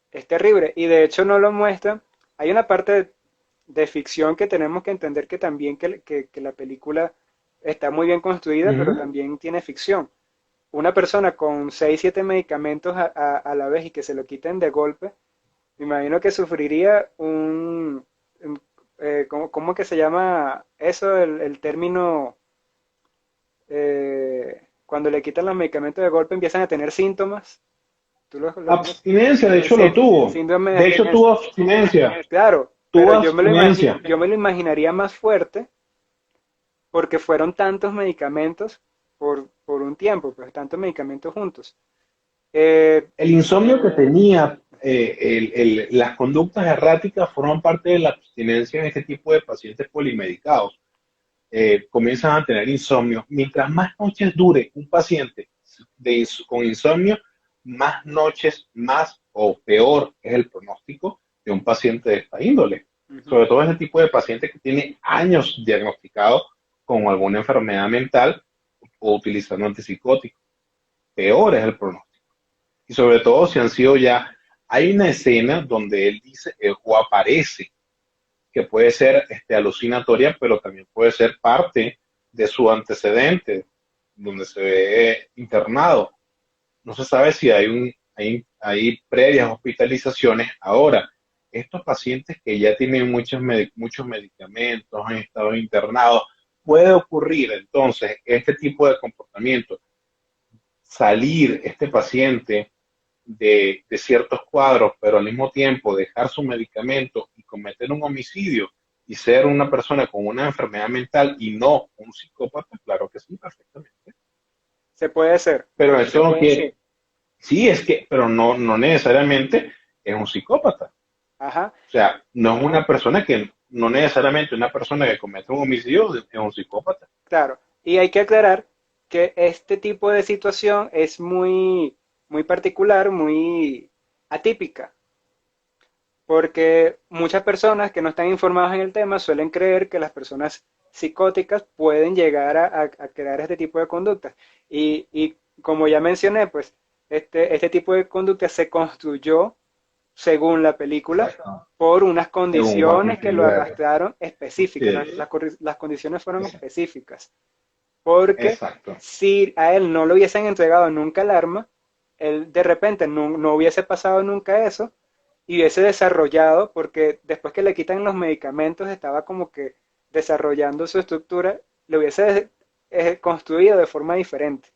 Speaker 1: es terrible. Y de hecho no lo muestran. Hay una parte de ficción que tenemos que entender que también que la película está muy bien construida, pero
Speaker 2: Ujú.
Speaker 1: también tiene ficción. Una persona con 6 7 medicamentos a la vez y que se lo quiten de golpe, me imagino que sufriría ¿cómo que se llama eso? El término, cuando le quitan los medicamentos de golpe empiezan a tener síntomas. ¿Tú lo conoces?
Speaker 2: Abstinencia, de hecho lo tuvo.
Speaker 1: Síndrome de
Speaker 2: De hecho
Speaker 1: abstinencia.
Speaker 2: tuvo abstinencia.
Speaker 1: Claro, pero
Speaker 2: Tuvo abstinencia.
Speaker 1: yo me lo imaginaría más fuerte porque fueron tantos medicamentos por un tiempo, pues tantos medicamentos juntos. Eh,
Speaker 2: El insomnio que tenía, las conductas erráticas forman parte de la abstinencia en este tipo de pacientes polimedicados. Comienzan a tener insomnio. Mientras más noches dure un paciente con insomnio, más noches, más o peor es el pronóstico de un paciente de esta índole.
Speaker 1: Ujú.
Speaker 2: Sobre todo ese tipo de paciente que tiene años diagnosticado con alguna enfermedad mental o utilizando antipsicóticos. Peor es el pronóstico. Y sobre todo si han sido ya, hay una escena donde él dice o aparece que puede ser alucinatoria, pero también puede ser parte de su antecedente, donde se ve internado. No se sabe si hay previas hospitalizaciones. Ahora, estos pacientes que ya tienen muchos medicamentos, han estado internados, puede ocurrir entonces este tipo de comportamiento, salir este paciente de ciertos cuadros, pero al mismo tiempo dejar su medicamento y cometer un homicidio y ser una persona con una enfermedad mental y no un psicópata, claro que sí, perfectamente.
Speaker 1: Se puede ser,
Speaker 2: Pero eso no quiere, sí, es que, pero no necesariamente es un psicópata.
Speaker 1: ajá,
Speaker 2: O sea, no es una persona que, no necesariamente una persona que comete un homicidio es un psicópata.
Speaker 1: claro. Y hay que aclarar que este tipo de situación es muy particular, muy atípica, porque muchas personas que no están informadas en el tema suelen creer que las personas psicóticas pueden llegar a crear este tipo de conductas. Y como ya mencioné, pues este tipo de conducta se construyó, según la película,
Speaker 2: Exacto.
Speaker 1: por unas
Speaker 2: Según Joaquín
Speaker 1: condiciones que lo
Speaker 2: Phoenix.
Speaker 1: arrastraron específicas.
Speaker 2: Sí,
Speaker 1: Las condiciones fueron específicas. Porque
Speaker 2: exacto.
Speaker 1: si a él no le hubiesen entregado nunca el arma, él de repente no hubiese pasado nunca eso y hubiese desarrollado, porque después que le quitan los medicamentos estaba como que desarrollando su estructura, le hubiese construido de forma diferente.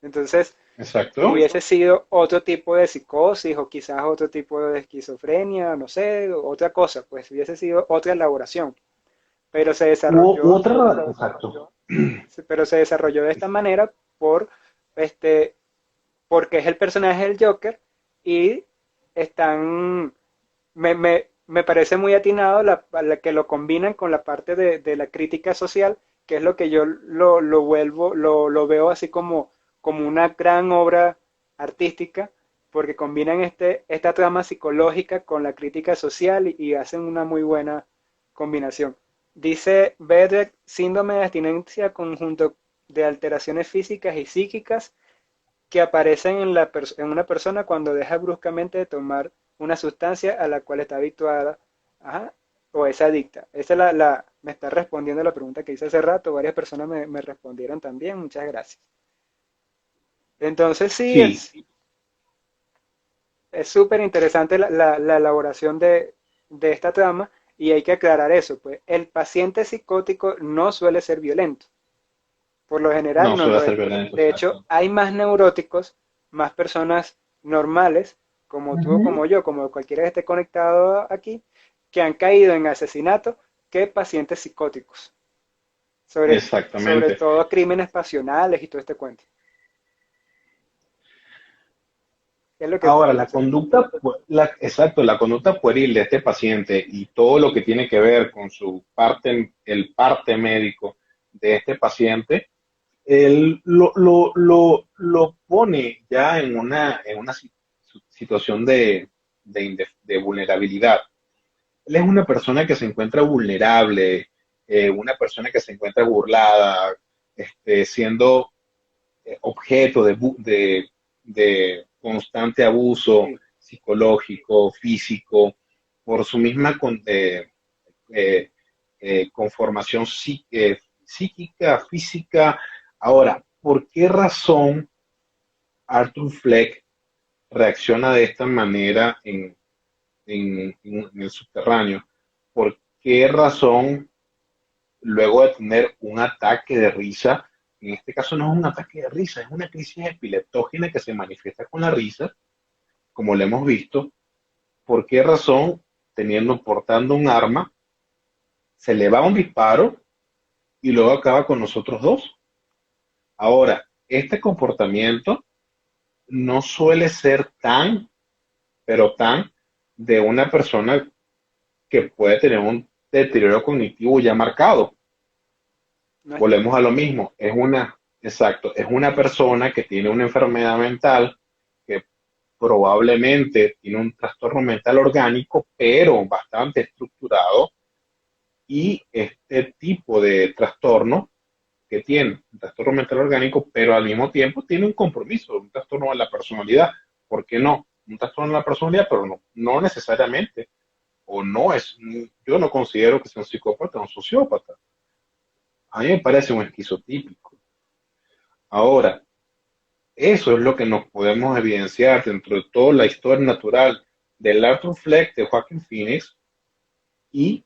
Speaker 1: Entonces,
Speaker 2: Exacto.
Speaker 1: hubiese sido otro tipo de psicosis o quizás otro tipo de esquizofrenia, no sé, otra cosa, pues hubiese sido otra elaboración, pero se
Speaker 2: Hubo
Speaker 1: desarrolló,
Speaker 2: otra, exacto.
Speaker 1: pero se desarrolló de esta manera por este porque es el personaje del Joker y están me parece muy atinado la que lo combinan con la parte de la crítica social, que es lo que yo lo vuelvo, lo veo así como una gran obra artística, porque combinan esta trama psicológica con la crítica social y hacen una muy buena combinación. Dice Bedreck, síndrome de abstinencia conjunto de alteraciones físicas y psíquicas que aparecen en una persona cuando deja bruscamente de tomar una sustancia a la cual está habituada, ajá, o es adicta. Esa es me está respondiendo la pregunta que hice hace rato, varias personas me respondieron también, muchas gracias. Entonces sí,
Speaker 2: Sí,
Speaker 1: es súper interesante la elaboración de esta trama y hay que aclarar eso, pues el paciente psicótico no suele ser violento, por lo general
Speaker 2: no
Speaker 1: no
Speaker 2: suele
Speaker 1: lo
Speaker 2: ser
Speaker 1: es.
Speaker 2: violento,
Speaker 1: De hecho,
Speaker 2: exacto.
Speaker 1: hay más neuróticos, más personas normales, como tú o
Speaker 2: Ujú.
Speaker 1: como yo, como cualquiera que esté conectado aquí, que han caído en asesinato, que pacientes psicóticos. Sobre
Speaker 2: Exactamente.
Speaker 1: todo crímenes pasionales y todo este cuento. Es lo que
Speaker 2: Ahora,
Speaker 1: puede
Speaker 2: la
Speaker 1: pasar.
Speaker 2: conducta, exacto, la conducta pueril de este paciente y todo lo que tiene que ver con su parte, el parte médico de este paciente, él lo pone ya en una situación de vulnerabilidad. Él es una persona que se encuentra vulnerable, una persona que se encuentra burlada, siendo objeto de constante abuso
Speaker 1: Sí,
Speaker 2: psicológico, físico, por su misma eh, conformación psíquica, física. Ahora, ¿por qué razón Arthur Fleck reacciona de esta manera en el subterráneo? ¿Por qué razón, luego de tener un ataque de risa, en este caso no es un ataque de risa, es una crisis epileptógena que se manifiesta con la risa, como lo hemos visto? ¿Por qué razón, portando un arma, se le va un disparo y luego acaba con nosotros dos? Ahora, este comportamiento no suele ser tan, pero tan, de una persona que puede tener un deterioro cognitivo ya marcado.
Speaker 1: no es
Speaker 2: Volvemos a
Speaker 1: típico.
Speaker 2: lo mismo, exacto, es una persona que tiene una enfermedad mental, que probablemente tiene un trastorno mental orgánico, pero bastante estructurado, y este tipo de trastorno que tiene un trastorno mental orgánico, pero al mismo tiempo tiene un compromiso, un trastorno de la personalidad. ¿Por qué no? Un trastorno de la personalidad, pero no necesariamente, o no es, yo no considero que sea un psicópata o un sociópata. A mí me parece un esquizotípico. Ahora, eso es lo que nos podemos evidenciar dentro de toda la historia natural del Arthur Fleck de Joaquin Phoenix y,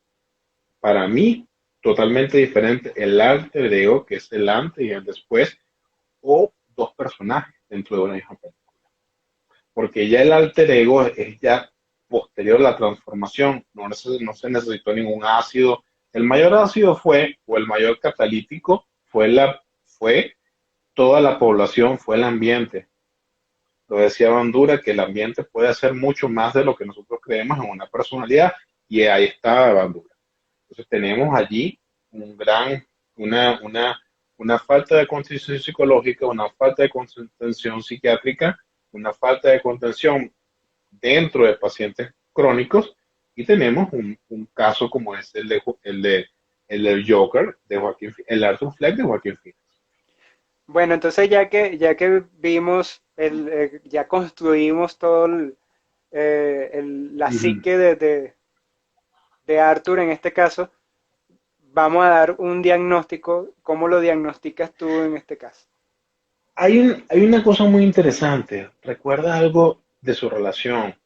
Speaker 2: para mí, totalmente diferente el arte de ego, que es el antes y el después, o dos personajes dentro de una misma película. porque ya el alter ego es ya posterior a la transformación, no se necesitó ningún ácido. El mayor ácido fue, o el mayor catalítico, fue toda la población, fue el ambiente. Lo decía Bandura, que el ambiente puede hacer mucho más de lo que nosotros creemos en una personalidad, y ahí está Bandura. Entonces tenemos allí un gran, una falta de contención psicológica, una falta de contención psiquiátrica, una falta de contención dentro de pacientes crónicos, y tenemos un caso como es el del Joker de Joaquín, el Arthur Fleck de Joaquín Phoenix.
Speaker 1: Bueno, entonces ya que vimos, ya construimos todo la
Speaker 2: Ujú.
Speaker 1: psique de Arthur en este caso, vamos a dar un diagnóstico. ¿Cómo lo diagnosticas tú en este caso?
Speaker 2: Hay una cosa muy interesante. ¿Recuerda algo de su relación?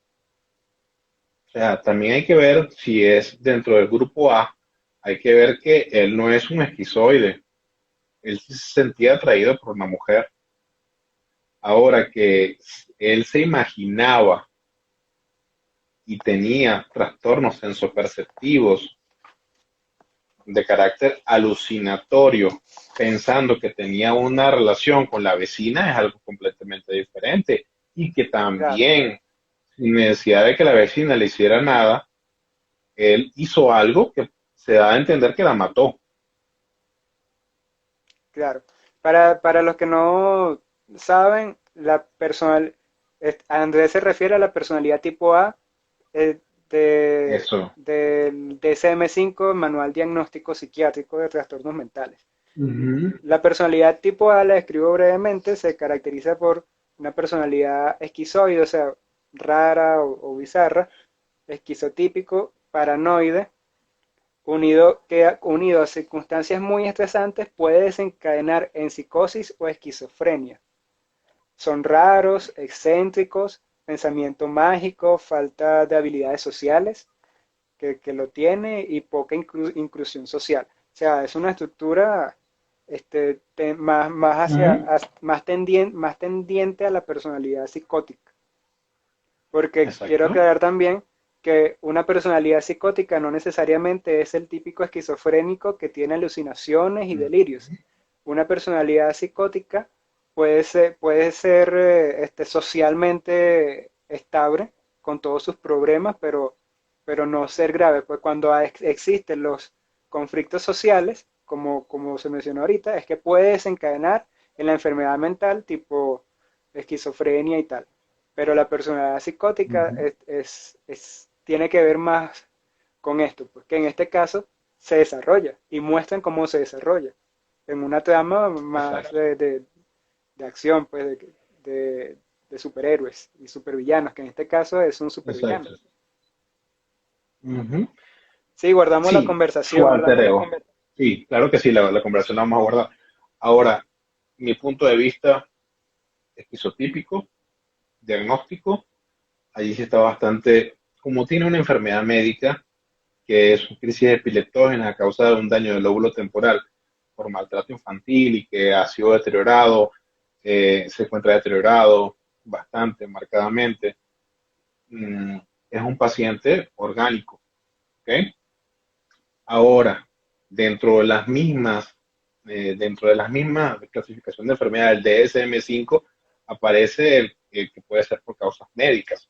Speaker 2: O sea, también hay que ver si es dentro del grupo A, hay que ver que él no es un esquizoide. Él sí se sentía atraído por una mujer. Ahora que él se imaginaba y tenía trastornos sensoperceptivos de carácter alucinatorio, pensando que tenía una relación con la vecina, es algo completamente diferente. Y que
Speaker 1: Claro,
Speaker 2: también, sin necesidad de que la vecina le hiciera nada, él hizo algo que se da a entender que la mató.
Speaker 1: claro. Para los que no saben, Andrés se refiere a la personalidad tipo A, eh,
Speaker 2: Eso.
Speaker 1: del DSM-5, Manual Diagnóstico Psiquiátrico de Trastornos Mentales.
Speaker 2: Ujú.
Speaker 1: La personalidad tipo A, la describo brevemente, se caracteriza por una personalidad esquizoide, o sea, rara o bizarra, esquizotípico, paranoide, unido a circunstancias muy estresantes, puede desencadenar en psicosis o esquizofrenia. Son raros, excéntricos, pensamiento mágico, falta de habilidades sociales, que lo tiene, y poca inclusión social. O sea, es una estructura
Speaker 2: Ujú.
Speaker 1: más tendiente a la personalidad psicótica. Porque quiero
Speaker 2: Exacto.
Speaker 1: aclarar también que una personalidad psicótica no necesariamente es el típico esquizofrénico que tiene alucinaciones y delirios. Una personalidad psicótica puede ser socialmente estable con todos sus problemas, pero no ser grave. Pues cuando existen los conflictos sociales, como se mencionó ahorita, es que puede desencadenar en la enfermedad mental tipo esquizofrenia y tal. Pero la personalidad psicótica
Speaker 2: Ujú.
Speaker 1: tiene que ver más con esto, porque en este caso se desarrolla y muestran cómo se desarrolla en una trama más
Speaker 2: Exacto.
Speaker 1: de acción, pues de, de superhéroes y supervillanos, que en este caso es un supervillano.
Speaker 2: Exacto. Ujú.
Speaker 1: Sí, guardamos la
Speaker 2: Sí, su
Speaker 1: conversación.
Speaker 2: alter ego. Sí, claro que sí, la conversación la vamos a guardar. Ahora, mi punto de vista esquizotípico, diagnóstico, allí sí está bastante, como tiene una enfermedad médica, que es una crisis epileptógena a causa de un daño del lóbulo temporal por maltrato infantil y que ha sido deteriorado, se encuentra deteriorado bastante, marcadamente. mm, es un paciente orgánico, ¿ok? Ahora, dentro de las mismas clasificación de enfermedad del DSM-5 aparece el que puede ser por causas médicas,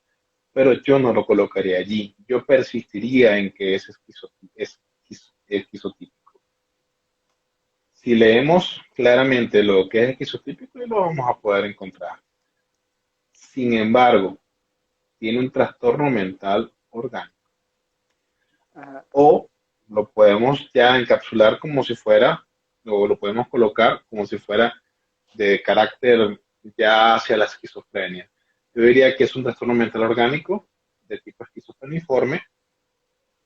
Speaker 2: pero yo no lo colocaría allí. Yo persistiría en que es esquizotípico. Si leemos claramente lo que es esquizotípico, lo vamos a poder encontrar. Sin embargo, tiene un trastorno mental orgánico.
Speaker 1: Ajá.
Speaker 2: O lo podemos ya encapsular como si fuera, o lo podemos colocar como si fuera de carácter ya hacia la esquizofrenia. Yo diría que es un trastorno mental orgánico de tipo esquizofreniforme.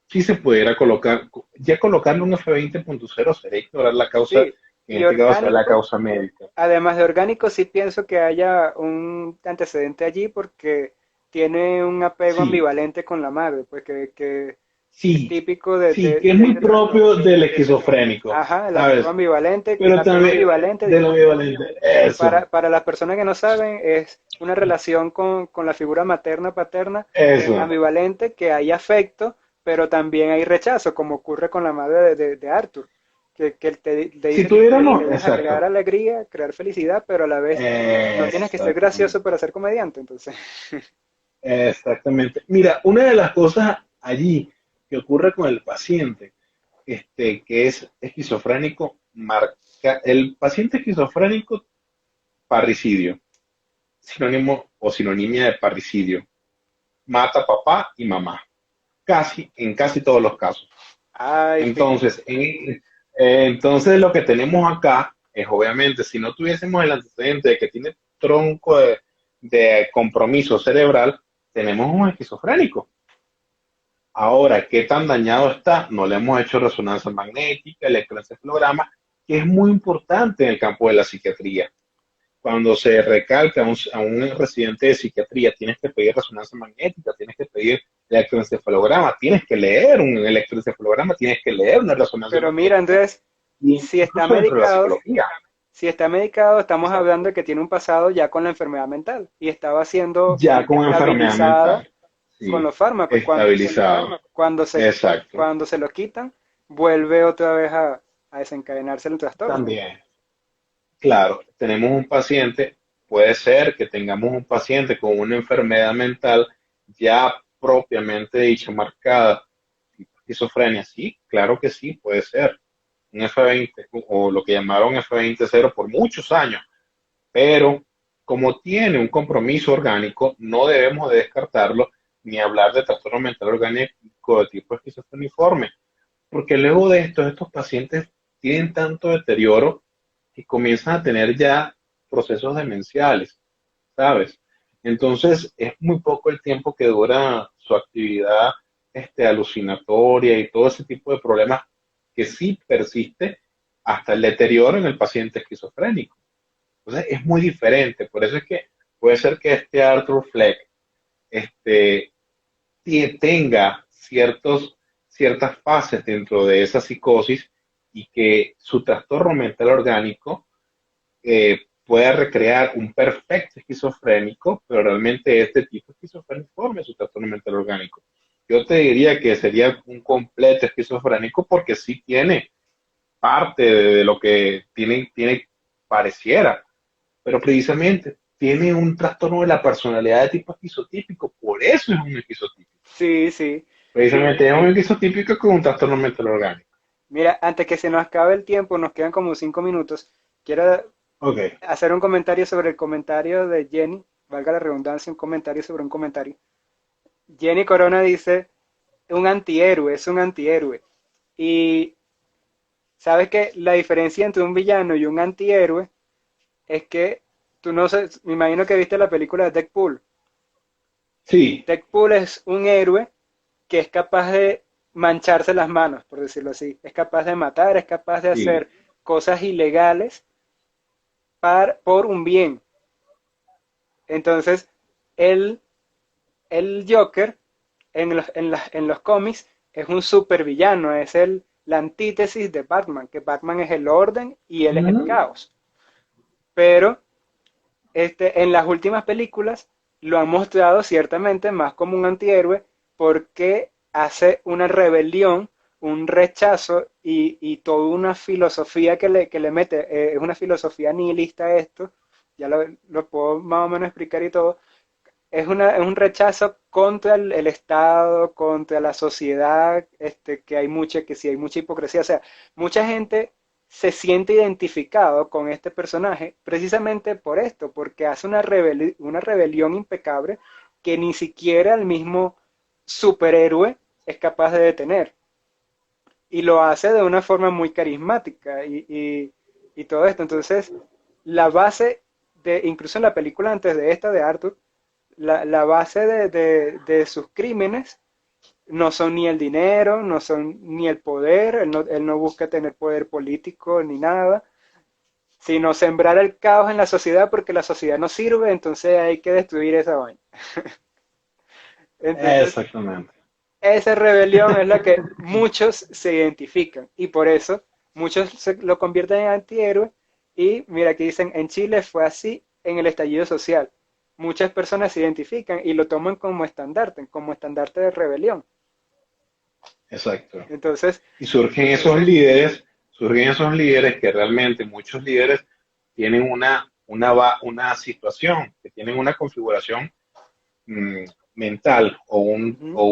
Speaker 2: Si se pudiera colocar, ya colocarle un F20.0 sería ignorar la causa,
Speaker 1: Sí,
Speaker 2: en
Speaker 1: y
Speaker 2: este caso sería la
Speaker 1: orgánico,
Speaker 2: causa médica.
Speaker 1: además de orgánico, sí pienso que haya un antecedente allí porque tiene un apego
Speaker 2: Sí,
Speaker 1: ambivalente con la madre, pues que
Speaker 2: Sí,
Speaker 1: típico
Speaker 2: sí, que es muy
Speaker 1: este trastorno.
Speaker 2: propio del esquizofrénico,
Speaker 1: Ajá, el apego
Speaker 2: ¿sabes?
Speaker 1: ambivalente. El
Speaker 2: Pero
Speaker 1: apego
Speaker 2: también
Speaker 1: ambivalente,
Speaker 2: de lo
Speaker 1: disculpa.
Speaker 2: ambivalente. Eso,
Speaker 1: Para las personas que no saben, es una relación con la figura materna-paterna
Speaker 2: eso.
Speaker 1: ambivalente, que hay afecto, pero también hay rechazo, como ocurre con la madre de Arthur, que él le
Speaker 2: Si
Speaker 1: dice que quiere,
Speaker 2: tuviéramos,
Speaker 1: crear
Speaker 2: exacto,
Speaker 1: alegría, crear felicidad, pero a la vez no tienes que ser
Speaker 2: exactamente,
Speaker 1: gracioso para ser comediante, entonces.
Speaker 2: exactamente. Mira, una de las cosas allí que ocurre con el paciente, que es esquizofrénico, marca, el paciente esquizofrénico, parricidio, sinónimo o sinonimia de parricidio, mata a papá y mamá, en casi todos los casos.
Speaker 1: Ay, fíjate.
Speaker 2: Entonces lo que tenemos acá es obviamente, si no tuviésemos el antecedente de que tiene tronco de compromiso cerebral, tenemos un esquizofrénico. Ahora, ¿qué tan dañado está? No le hemos hecho resonancia magnética, electroencefalograma, que es muy importante en el campo de la psiquiatría. Cuando se recalca a un residente de psiquiatría, tienes que pedir resonancia magnética, tienes que pedir electroencefalograma, tienes que leer un electroencefalograma, tienes que leer una resonancia
Speaker 1: Pero mira,
Speaker 2: magnética,
Speaker 1: Andrés,
Speaker 2: y
Speaker 1: si está
Speaker 2: incluso dentro de la
Speaker 1: medicado,
Speaker 2: psicología.
Speaker 1: si está medicado, estamos
Speaker 2: Exacto.
Speaker 1: hablando de que tiene un pasado ya con la enfermedad mental y estaba siendo
Speaker 2: Ya con enfermedad
Speaker 1: estabilizada
Speaker 2: mental,
Speaker 1: con
Speaker 2: sí,
Speaker 1: los fármacos.
Speaker 2: estabilizado. Exacto.
Speaker 1: Cuando se lo quitan, vuelve otra vez a desencadenarse el trastorno.
Speaker 2: También, claro, tenemos un paciente, puede ser que tengamos un paciente con una enfermedad mental ya propiamente dicha, marcada, tipo esquizofrenia, sí, claro que sí, puede ser. Un F20 o lo que llamaron F20 por muchos años, pero como tiene un compromiso orgánico, no debemos de descartarlo ni hablar de trastorno mental orgánico de tipo esquizofreniforme, porque luego de esto, estos pacientes tienen tanto deterioro que comienzan a tener ya procesos demenciales, ¿sabes? Entonces, es muy poco el tiempo que dura su actividad alucinatoria y todo ese tipo de problemas que sí persiste hasta el deterioro en el paciente esquizofrénico. Entonces, es muy diferente. Por eso es que puede ser que este Arthur Fleck este, tenga ciertas fases dentro de esa psicosis y que su trastorno mental orgánico pueda recrear un perfecto esquizofrénico, pero realmente este tipo esquizofreniforme es su trastorno mental orgánico. Yo te diría que sería un completo esquizofrénico porque sí tiene parte de lo que tiene pareciera, pero precisamente tiene un trastorno de la personalidad de tipo esquizotípico, por eso es un esquizotípico.
Speaker 1: Sí, sí.
Speaker 2: Precisamente es un esquizotípico con un trastorno mental orgánico.
Speaker 1: Mira, antes que se nos acabe el tiempo, nos quedan como 5 minutos. Quiero
Speaker 2: Ok,
Speaker 1: hacer un comentario sobre el comentario de Jenny, valga la redundancia, un comentario sobre un comentario. Jenny Corona dice, un antihéroe, es un antihéroe. Y sabes que la diferencia entre un villano y un antihéroe es que tú no sé, me imagino que viste la película de Deadpool.
Speaker 2: sí,
Speaker 1: Deadpool es un héroe que es capaz de mancharse las manos, por decirlo así. Es capaz de matar, es capaz de
Speaker 2: sí.
Speaker 1: hacer cosas ilegales por un bien. Entonces, el, el Joker en los cómics es un supervillano, es la antítesis de Batman, que Batman es el orden y él es el
Speaker 2: Mm,
Speaker 1: caos. Pero en las últimas películas lo han mostrado ciertamente más como un antihéroe porque hace una rebelión, un rechazo y toda una filosofía que le mete. Es una filosofía nihilista esto, ya lo puedo más o menos explicar y todo. Es un rechazo contra el Estado, contra la sociedad, que hay mucha, que sí hay mucha hipocresía. O sea, mucha gente se siente identificado con este personaje precisamente por esto, porque hace una rebelión impecable que ni siquiera el mismo superhéroe es capaz de detener. Y lo hace de una forma muy carismática y todo esto. Entonces, la base incluso en la película antes de esta de Arthur, la base de sus crímenes no son ni el dinero, no son ni el poder, él no busca tener poder político ni nada, sino sembrar el caos en la sociedad porque la sociedad no sirve, entonces hay que destruir esa vaina. Entonces,
Speaker 2: exactamente.
Speaker 1: esa rebelión es la que muchos se identifican y por eso muchos lo convierten en antihéroe y mira aquí dicen, en Chile fue así en el estallido social. Muchas personas se identifican y lo toman como estandarte de rebelión.
Speaker 2: Exacto.
Speaker 1: Entonces,
Speaker 2: Y surgen esos líderes que realmente muchos líderes tienen una situación, que tienen una configuración mm, mental
Speaker 1: ujú,
Speaker 2: o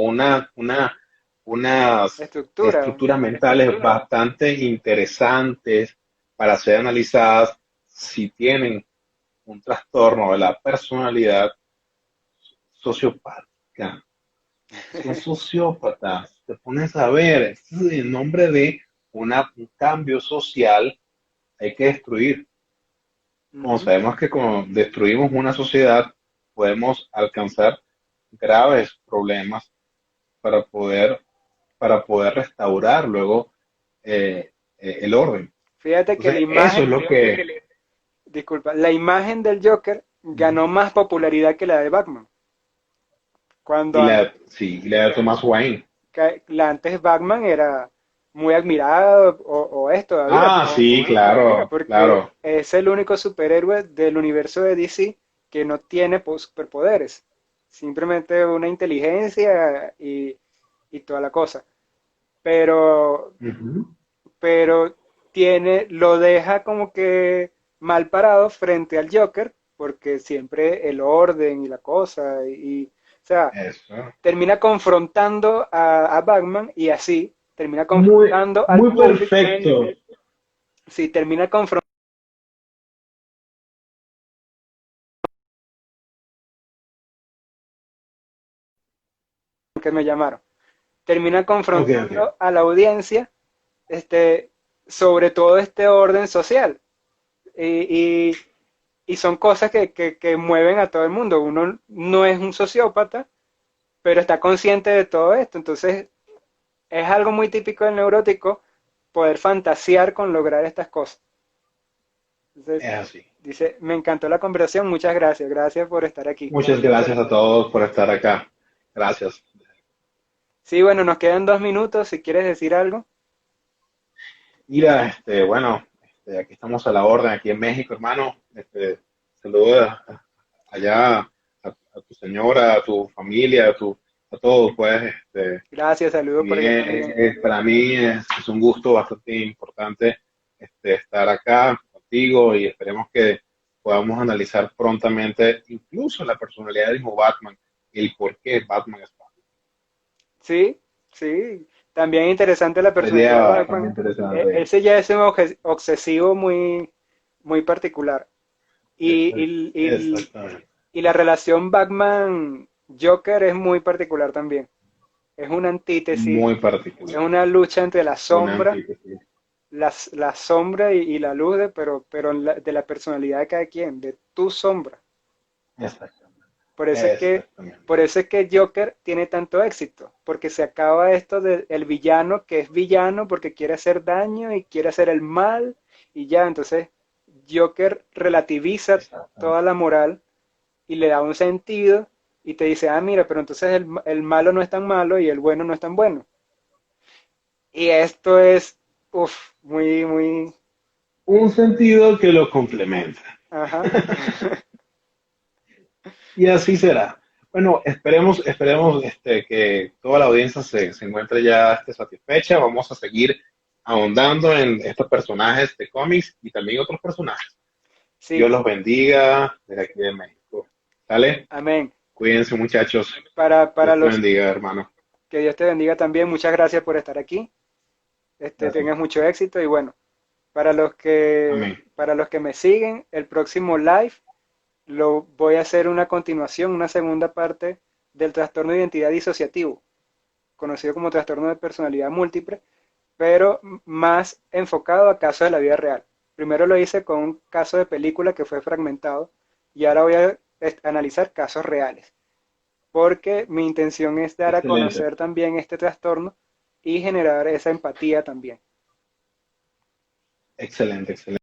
Speaker 2: unas
Speaker 1: estructura.
Speaker 2: estructuras mentales bastante interesantes para ser analizadas si tienen un trastorno de la personalidad sociopática. Son sociópatas. Te pones a ver, en nombre de un cambio social hay que destruir. Como
Speaker 1: Ujú.
Speaker 2: sabemos que cuando destruimos una sociedad podemos alcanzar graves problemas para poder, para poder restaurar luego el orden.
Speaker 1: Fíjate que
Speaker 2: Entonces, eso es lo que...
Speaker 1: disculpa, la imagen del Joker ganó más popularidad que la de Batman. Cuando
Speaker 2: Sí, y la de Thomas Wayne.
Speaker 1: antes Batman era muy admirado o es todavía,
Speaker 2: Ah, sí, claro,
Speaker 1: porque
Speaker 2: claro.
Speaker 1: es el único superhéroe del universo de DC que no tiene superpoderes, simplemente una inteligencia y toda la cosa. Pero,
Speaker 2: Ujú.
Speaker 1: pero lo deja como que mal parado frente al Joker, porque siempre el orden y la cosa, o sea,
Speaker 2: Eso.
Speaker 1: termina confrontando a Batman y así termina
Speaker 2: Muy,
Speaker 1: confrontando al
Speaker 2: muy
Speaker 1: público.
Speaker 2: perfecto.
Speaker 1: Sí, termina confrontando que me llamaron. Termina
Speaker 2: Ok, ok.
Speaker 1: confrontando a la audiencia este, sobre todo este orden social. Y, y, y son cosas que mueven a todo el mundo. Uno no es un sociópata, pero está consciente de todo esto. Entonces, es algo muy típico del neurótico poder fantasear con lograr estas cosas. Entonces,
Speaker 2: Es así.
Speaker 1: dice, me encantó la conversación, muchas gracias, gracias por estar aquí.
Speaker 2: Muchas gracias a todos por estar acá. Gracias.
Speaker 1: Sí, bueno, nos quedan 2 minutos, si quieres decir algo.
Speaker 2: Mira, bueno, aquí estamos a la orden, aquí en México, hermano. Saludos allá a tu señora, a tu familia, a todos, pues.
Speaker 1: Gracias, saludos por allá también.
Speaker 2: Para mí es un gusto bastante importante estar acá contigo y esperemos que podamos analizar prontamente incluso la personalidad del mismo Batman y el por qué Batman es Batman.
Speaker 1: Sí, sí, también interesante la
Speaker 2: Sería
Speaker 1: personalidad de
Speaker 2: bastante
Speaker 1: Batman.
Speaker 2: interesante.
Speaker 1: Ese ya es un obsesivo muy, muy particular. Y, y, y,
Speaker 2: Exactamente.
Speaker 1: y la relación Batman-Joker es muy particular también. Es una antítesis,
Speaker 2: Muy
Speaker 1: es
Speaker 2: particular.
Speaker 1: una lucha entre
Speaker 2: Una antítesis.
Speaker 1: la sombra y la luz, pero de la personalidad de cada quien, de tu sombra.
Speaker 2: Exactamente.
Speaker 1: Por eso es que,
Speaker 2: Exactamente.
Speaker 1: por eso es que Joker tiene tanto éxito, porque se acaba esto del villano que es villano porque quiere hacer daño y quiere hacer el mal y ya, entonces Joker relativiza toda
Speaker 2: Exactamente.
Speaker 1: la moral y le da un sentido y te dice, ah, mira, pero entonces el malo no es tan malo y el bueno no es tan bueno. Y esto es, uff, muy, muy,
Speaker 2: Un sentido que lo complementa.
Speaker 1: ajá.
Speaker 2: Y así será. Bueno, esperemos que toda la audiencia se encuentre ya satisfecha. Vamos a seguir ahondando en estos personajes de cómics y también otros personajes. Dios
Speaker 1: Sí,
Speaker 2: los bendiga desde aquí de México. ¿Sale?
Speaker 1: amén.
Speaker 2: Cuídense, muchachos.
Speaker 1: Para
Speaker 2: Dios te
Speaker 1: los
Speaker 2: bendiga, hermano.
Speaker 1: que Dios te bendiga también, muchas gracias por estar aquí.
Speaker 2: Gracias.
Speaker 1: Tengas mucho éxito y bueno,
Speaker 2: Amén.
Speaker 1: para los que me siguen, el próximo live lo voy a hacer una continuación, una segunda parte del trastorno de identidad disociativo, conocido como trastorno de personalidad múltiple, pero más enfocado a casos de la vida real. Primero lo hice con un caso de película que fue fragmentado y ahora voy a analizar casos reales, porque mi intención es dar a
Speaker 2: Excelente.
Speaker 1: conocer también este trastorno y generar esa empatía también.
Speaker 2: Excelente, excelente.